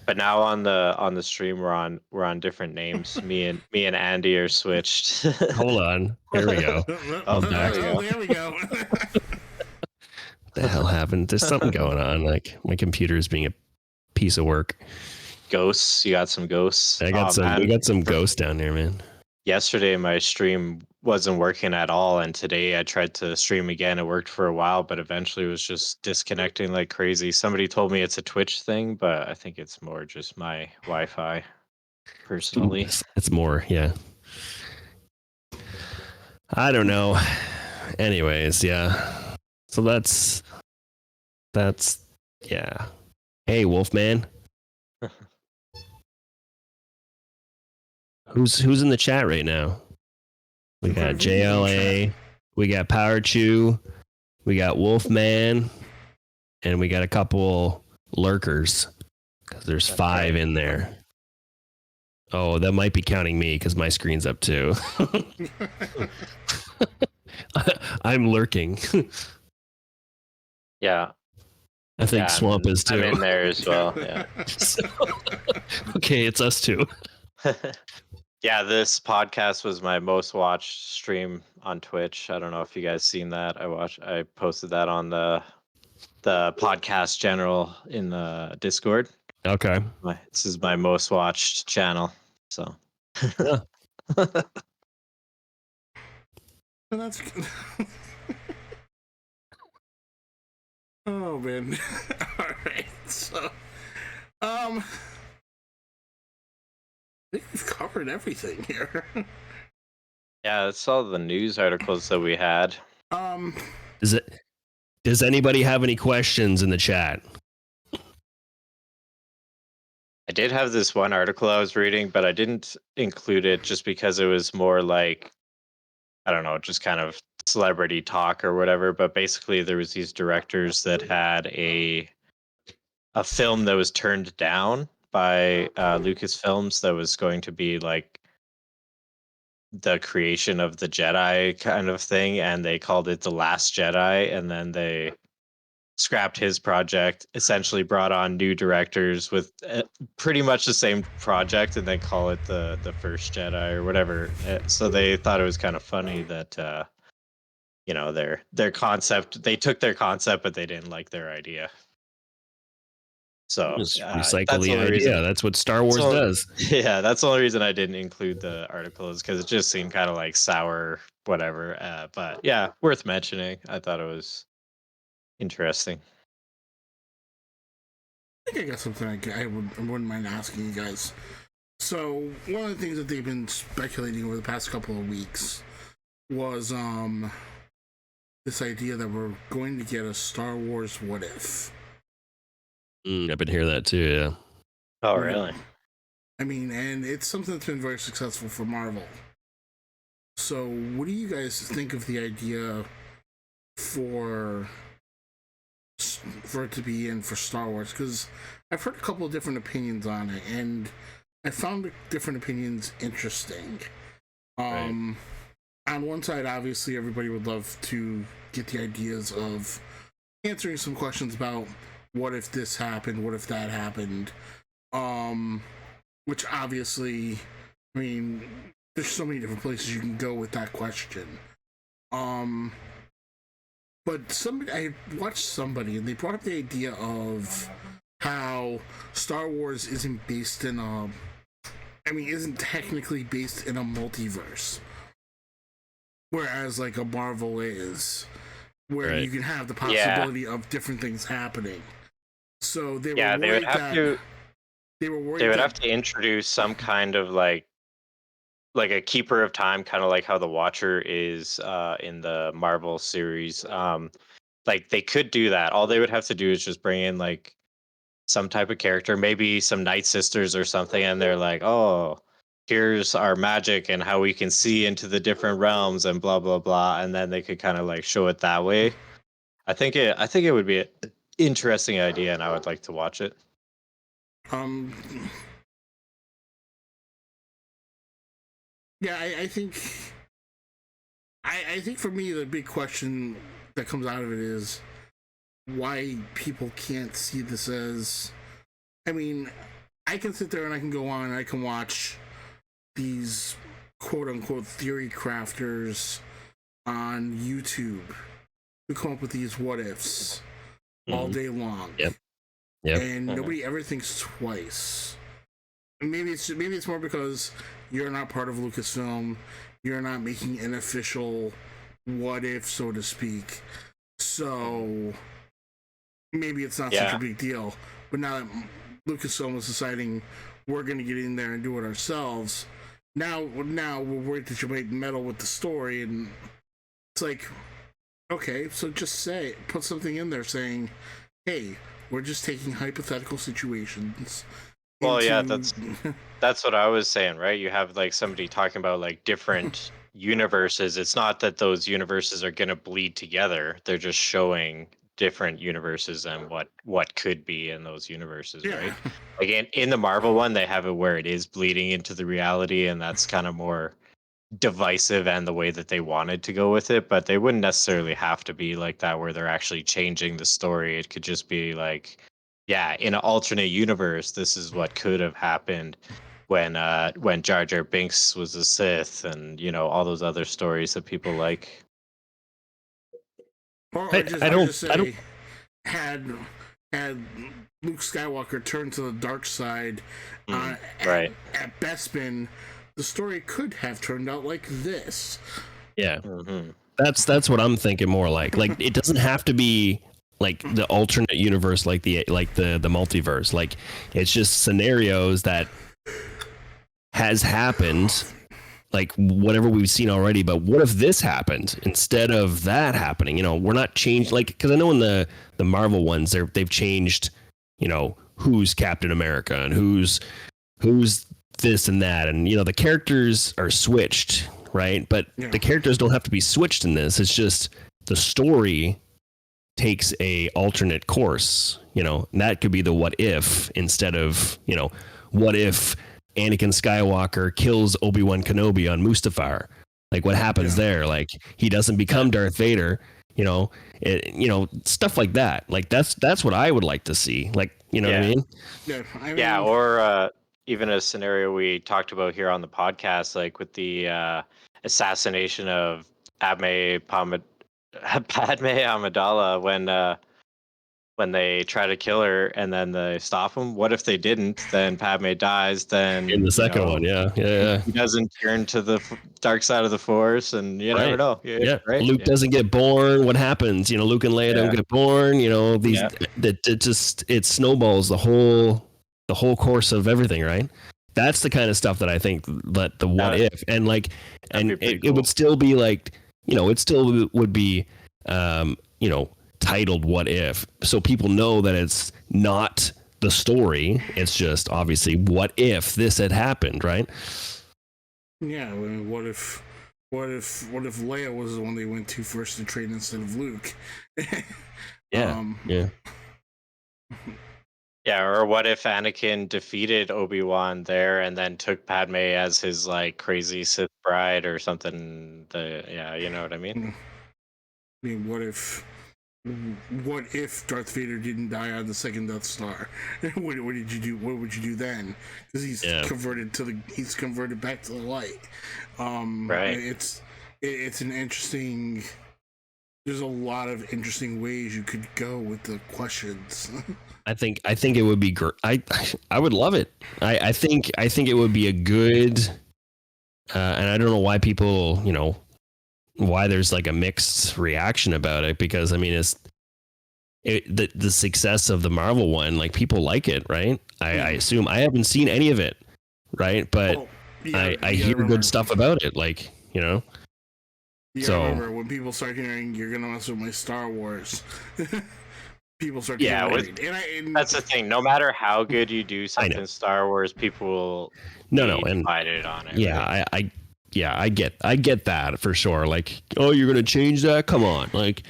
But now on the stream we're on different names. me and Andy are switched. Hold on. There we go. There we go. What the hell happened? There's something going on. Like my computer is being a piece of work. Ghosts. You got some ghosts. We got some ghosts down there, man. Yesterday my stream wasn't working at all, and today I tried to stream again. It worked for a while, but eventually it was just disconnecting like crazy. Somebody told me it's a Twitch thing, but I think it's more just my Wi-Fi personally. It's more, yeah. I don't know. Anyways, yeah. So that's yeah. Hey, Wolfman. Who's in the chat right now? We got JLA, we got Power Chew, we got Wolfman, and we got a couple lurkers. Because there's 5 in there. Oh, that might be counting me because my screen's up too. I'm lurking. Yeah. I think Swamp is too. I'm in there as well. Yeah. Okay, it's us too. Yeah, this podcast was my most watched stream on Twitch. I don't know if you guys seen that. I posted that on the podcast general in the Discord. Okay. This is my most watched channel. So. Yeah. That's good. Oh man. All right. So, I think we've covered everything here. Yeah, that's all the news articles that we had. Does anybody have any questions in the chat? I did have this one article I was reading, but I didn't include it just because it was more like, I don't know, just kind of celebrity talk or whatever. But basically there was these directors that had a film that was turned down by Lucasfilms that was going to be like the creation of the Jedi kind of thing, and they called it The Last Jedi, and then they scrapped his project, essentially brought on new directors with pretty much the same project, and then call it the First Jedi or whatever. So they thought it was kind of funny that you know, their concept, they took their concept but they didn't like their idea. So just recycle the idea. Reason. That's what Star Wars does. Yeah, that's the only reason I didn't include the article, is because it just seemed kind of like sour, whatever. But yeah, worth mentioning. I thought it was interesting. I think I got something I wouldn't mind asking you guys. So one of the things that they've been speculating over the past couple of weeks was this idea that we're going to get a Star Wars What If. I've been hearing that too, yeah. Oh, really? I mean, and it's something that's been very successful for Marvel. So what do you guys think of the idea for it to be in for Star Wars? Because I've heard a couple of different opinions on it, and I found the different opinions interesting. Right. On one side, obviously, everybody would love to get the ideas of answering some questions about what if this happened, what if that happened, which obviously, I mean, there's so many different places you can go with that question. But I watched somebody, and they brought up the idea of how Star Wars isn't technically based in a multiverse, whereas like a Marvel is, where right. you can have the possibility of different things happening. So they were worried they would have to introduce some kind of like like a keeper of time, kind of like how the Watcher is in the Marvel series. Like they could do that. All they would have to do is just bring in like some type of character, maybe some Night Sisters or something, and they're like, oh, here's our magic and how we can see into the different realms and blah blah blah, and then they could kind of like show it that way. I think it would be an interesting idea, and I would like to watch it. Um, yeah, I think for me the big question that comes out of it is why people can't see this as. I mean, I can sit there and I can go on and I can watch these quote unquote theory crafters on YouTube who come up with these what ifs all day long. Yep. Yep. And nobody ever thinks twice. Maybe it's more because you're not part of Lucasfilm, you're not making an official what if, so to speak. So maybe it's not such a big deal. But now that Lucasfilm is deciding we're going to get in there and do it ourselves, now we're worried that you might meddle with the story, and it's like, okay, so just put something in there saying, hey, we're just taking hypothetical situations. Well, yeah, that's what I was saying, right? You have like somebody talking about like different universes. It's not that those universes are going to bleed together. They're just showing different universes and what could be in those universes, right? Like in the Marvel one, they have it where it is bleeding into the reality, and that's kind of more divisive and the way that they wanted to go with it. But they wouldn't necessarily have to be like that where they're actually changing the story. It could just be like, yeah, in an alternate universe, this is what could have happened when Jar Jar Binks was a Sith, and all those other stories that people like. Or just say, had Luke Skywalker turned to the dark side right at Bespin, the story could have turned out like this. Yeah, that's what I'm thinking more like. Like it doesn't have to be like the alternate universe, like the multiverse. Like it's just scenarios that has happened, like whatever we've seen already. But what if this happened instead of that happening? We're not changed, like, because I know in the Marvel ones they've changed, who's Captain America and who's this and that, and the characters are switched, right? But the characters don't have to be switched in this. It's just the story takes a alternate course, and that could be the what if instead of, what if Anakin Skywalker kills Obi-Wan Kenobi on Mustafar? Like what happens there? Like he doesn't become Darth Vader, stuff like that. Like that's what I would like to see. Like, what I mean? Yeah, or even a scenario we talked about here on the podcast, like with the assassination of Padme Amidala when they try to kill her and then they stop them. What if they didn't? Then Padme dies. Then in the second one, he doesn't turn to the dark side of the Force, and you never know. Right? Luke doesn't get born. What happens? Luke and Leia don't get born. These it snowballs the whole course of everything, right? That's the kind of stuff that I think that the what if, and like, and it would still be like, it still would be, titled what if, so people know that it's not the story. It's just obviously what if this had happened, right? Yeah. I mean, what if Leia was the one they went to first to train instead of Luke? Yeah, or what if Anakin defeated Obi-Wan there and then took Padme as his like crazy Sith bride or something? You know what I mean? I mean, what if Darth Vader didn't die on the second Death Star? What did you do? What would you do then? Because he's converted back to the light. Right. It's an interesting. There's a lot of interesting ways you could go with the questions. I think it would be great. I would love it. I think it would be a good. And I don't know why people, why there's like a mixed reaction about it, because I mean the success of the Marvel one, like people like it, right? I assume. I haven't seen any of it, right? But I hear good stuff about it. Like, you know. You So remember when people start hearing you're gonna mess with my Star Wars, people start getting Yeah, worried. And that's the thing. No matter how good you do something Star Wars, people will no, be and divided on it. yeah, right? I get that for sure. Like, oh, you're gonna change that? Come on. Like,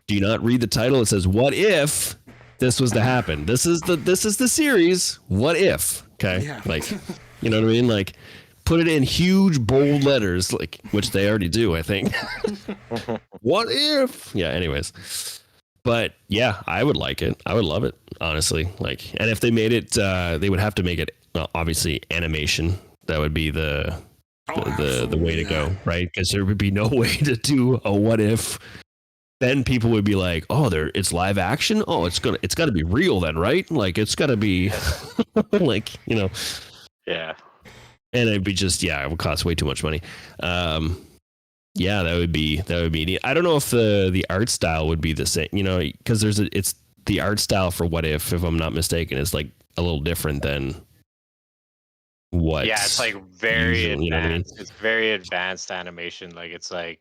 do you not read the title? It says, "What if this was to happen?" This is the series. What if? Okay, Yeah. like, you know what I mean? Like, put it in huge bold letters, like, which they already do, I think. What if? Yeah. Anyways, but yeah, I would like it. I would love it, honestly. Like, and if they made it, they would have to make it obviously animation. That would be the way to go, right? Because there would be no way to do a what if. Then people would be like, "Oh, it's live action. Oh, it's got to be real then, right? Like, it's got to be like, you know." Yeah. And it'd be just, it would cost way too much money. Yeah, that would be neat. I don't know if the art style would be the same, you know, because it's the art style for What If I'm not mistaken, is like a little different than what. Yeah, it's like very usually, advanced. you know what I mean? It's very advanced animation. Like, it's like,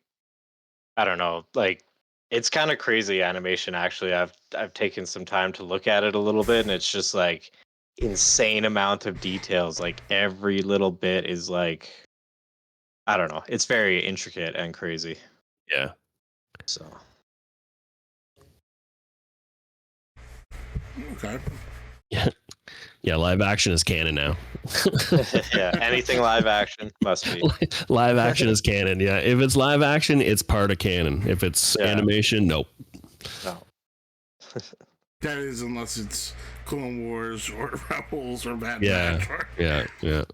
I don't know, like, it's kind of crazy animation. Actually, I've taken some time to look at it a little bit, and it's just like insane amount of details. Like, every little bit is like, I don't know, it's very intricate and crazy. Yeah. So Okay. Yeah, live action is canon now. yeah, anything live action must be. Live action is canon. Yeah, if it's live action, it's part of canon. If it's animation, nope. No. That is, unless it's Clone Wars or Rebels or Bad Yeah. Batch. Yeah.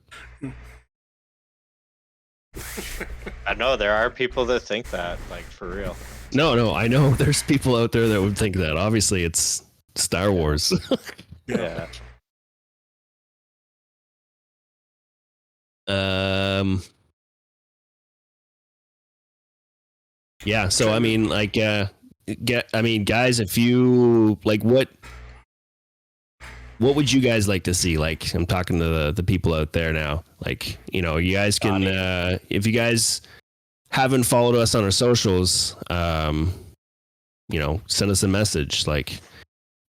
I know there are people that think that, like, for real. No, I know there's people out there that would think that. Obviously, it's Star Wars. Yeah. Yeah, so I mean, like, guys, if you like, what would you guys like to see? Like, I'm talking to the people out there now. Like, you know, you guys can, if you guys haven't followed us on our socials, you know, send us a message. Like,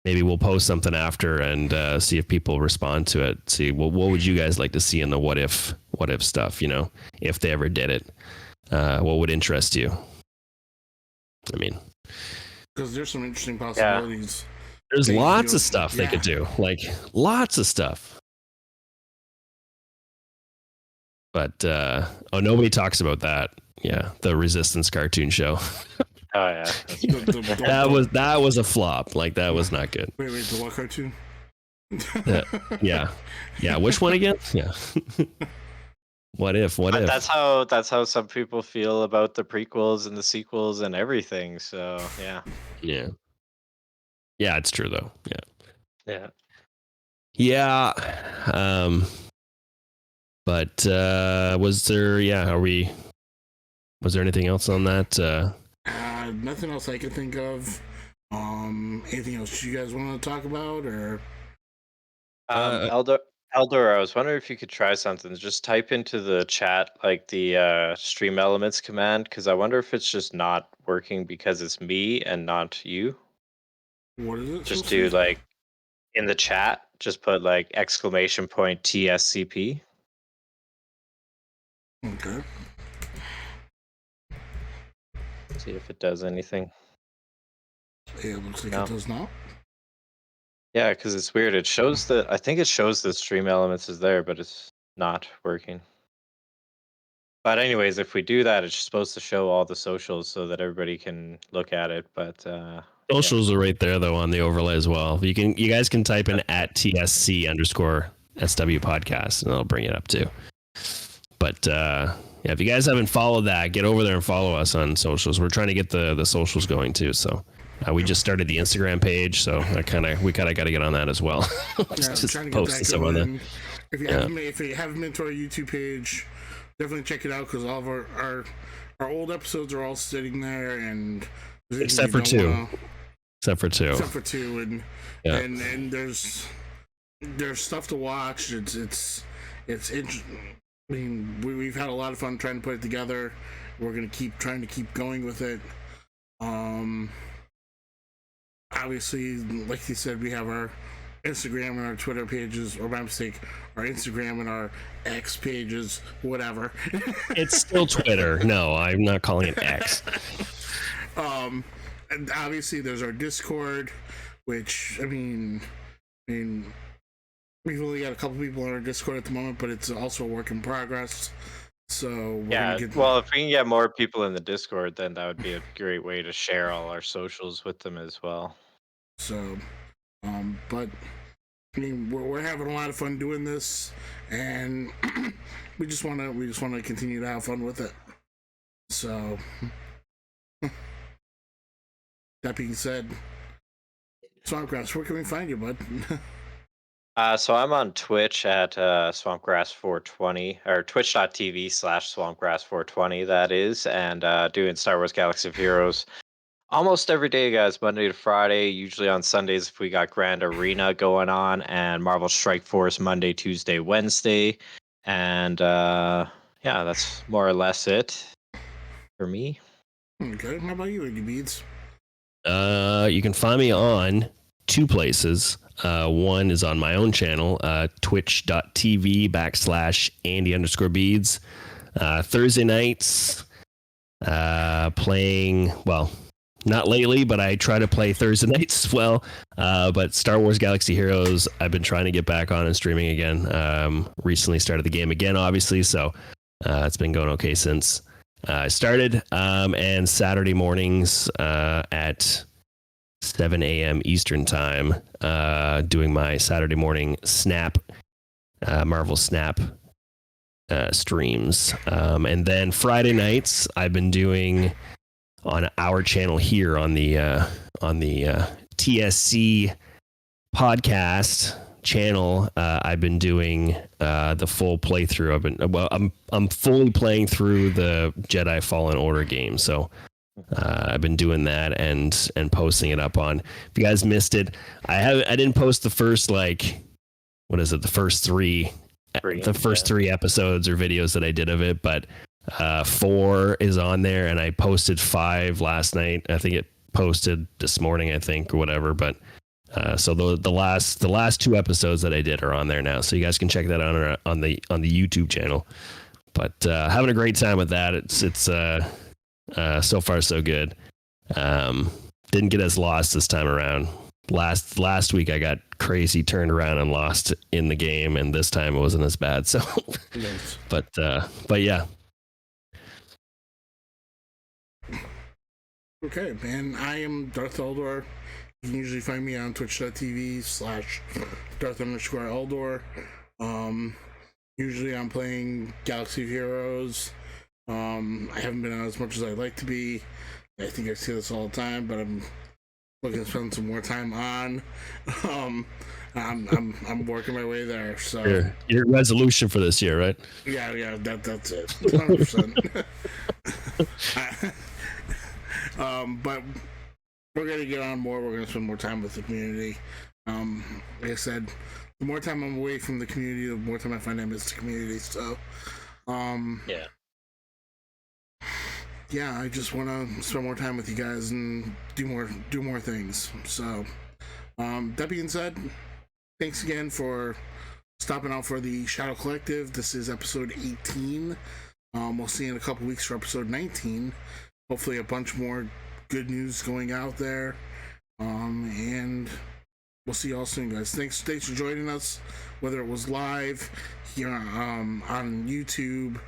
maybe we'll post something after and see if people respond to it. See, what would you guys like to see in the what if stuff? You know, if they ever did it, what would interest you? I mean, because there's some interesting possibilities. There's lots of stuff they could do, like lots of stuff. But nobody talks about that. Yeah, the Resistance cartoon show. Oh yeah, that was a flop. Like, that was not good. Wait, the what cartoon? Yeah. Which one again? Yeah. What if? That's how some people feel about the prequels and the sequels and everything. So yeah. Yeah, it's true though. Yeah. But was there anything else on that? Nothing else I can think of. Anything else you guys want to talk about, or Eldor, I was wondering if you could try something. Just type into the chat like the stream elements command, because I wonder if it's just not working because it's me and not you. What is it? Just do like in the chat, just put like !TSCP. Okay. See if it does anything. It looks like it does not. Yeah, because it's weird. I think it shows the stream elements is there, but it's not working. But anyways, if we do that, it's supposed to show all the socials so that everybody can look at it. But socials are right there though on the overlay as well. You guys can type in @TSC_SW podcast and it'll bring it up too. But if you guys haven't followed that, get over there and follow us on socials. We're trying to get the socials going too. So we just started the Instagram page, so we kind of got to get on that as well. Just posting stuff on there. If you haven't been to our YouTube page, definitely check it out, because all of our old episodes are all sitting there, and except for two, and there's stuff to watch. It's interesting. I mean, we've had a lot of fun trying to put it together. We're gonna keep trying to keep going with it. Obviously, like you said, we have our Instagram and our Twitter pages, or my mistake, our Instagram and our X pages, whatever. It's still Twitter. No, I'm not calling it X. And obviously there's our Discord, which I mean, we've only got a couple people on our Discord at the moment, but it's also a work in progress. So we're Yeah, gonna get, well, if we can get more people in the Discord, then that would be a great way to share all our socials with them as well. so, but I mean, we're having a lot of fun doing this, and we just want to continue to have fun with it. So, that being said, Swampgrass, where can we find you, bud? So I'm on Twitch at Swampgrass420, or twitch.tv/Swampgrass420, that is, and doing Star Wars Galaxy of Heroes almost every day, guys, Monday to Friday, usually on Sundays if we got Grand Arena going on, and Marvel Strike Force Monday, Tuesday, Wednesday. And yeah, that's more or less it for me. Okay, how about you, Andy Beads? You can find me on two places. One is on my own channel, twitch.tv/Andy_Beads. Thursday nights, playing, well, not lately, but I try to play Thursday nights as well. But Star Wars Galaxy Heroes, I've been trying to get back on and streaming again. Recently started the game again, obviously, so it's been going okay since I started. And Saturday mornings at 7 a.m. Eastern time, doing my Saturday morning Snap, Marvel Snap streams. And then Friday nights, I've been doing on our channel here on the TSC podcast channel. I've been doing the full playthrough. I'm fully playing through the Jedi Fallen Order game, so I've been doing that and posting it up on. If you guys missed it, I didn't post the first the first three episodes or videos that I did of it, but 4 is on there, and I posted 5 last night. I think it posted this morning, I think, or whatever. But so the last 2 episodes that I did are on there now, so you guys can check that out on the YouTube channel. But having a great time with that. It's so far so good. Didn't get as lost this time around. Last week I got crazy turned around and lost in the game, and this time it wasn't as bad. So, Nice. but yeah. Okay, and I am Darth Eldor. You can usually find me on twitch.tv/Darth_Eldor. Usually I'm playing Galaxy of Heroes. I haven't been on as much as I'd like to be. I think I say this all the time, but I'm looking to spend some more time on. I'm working my way there. So your resolution for this year, right? yeah, that's it, 100%. But we're gonna get on more. We're gonna spend more time with the community. Like I said, the more time I'm away from the community, the more time I find I miss the community. So, yeah, I just want to spend more time with you guys and do more things. So, that being said, thanks again for stopping out for the Shadow Collective. This is episode 18. We'll see you in a couple weeks for episode 19. Hopefully a bunch more good news going out there. And we'll see you all soon, guys. Thanks for joining us, whether it was live here on YouTube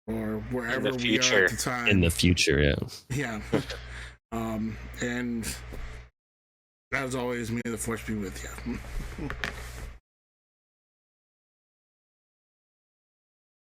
or wherever we are at the time. In the future, yeah. And as always, may the force be with you.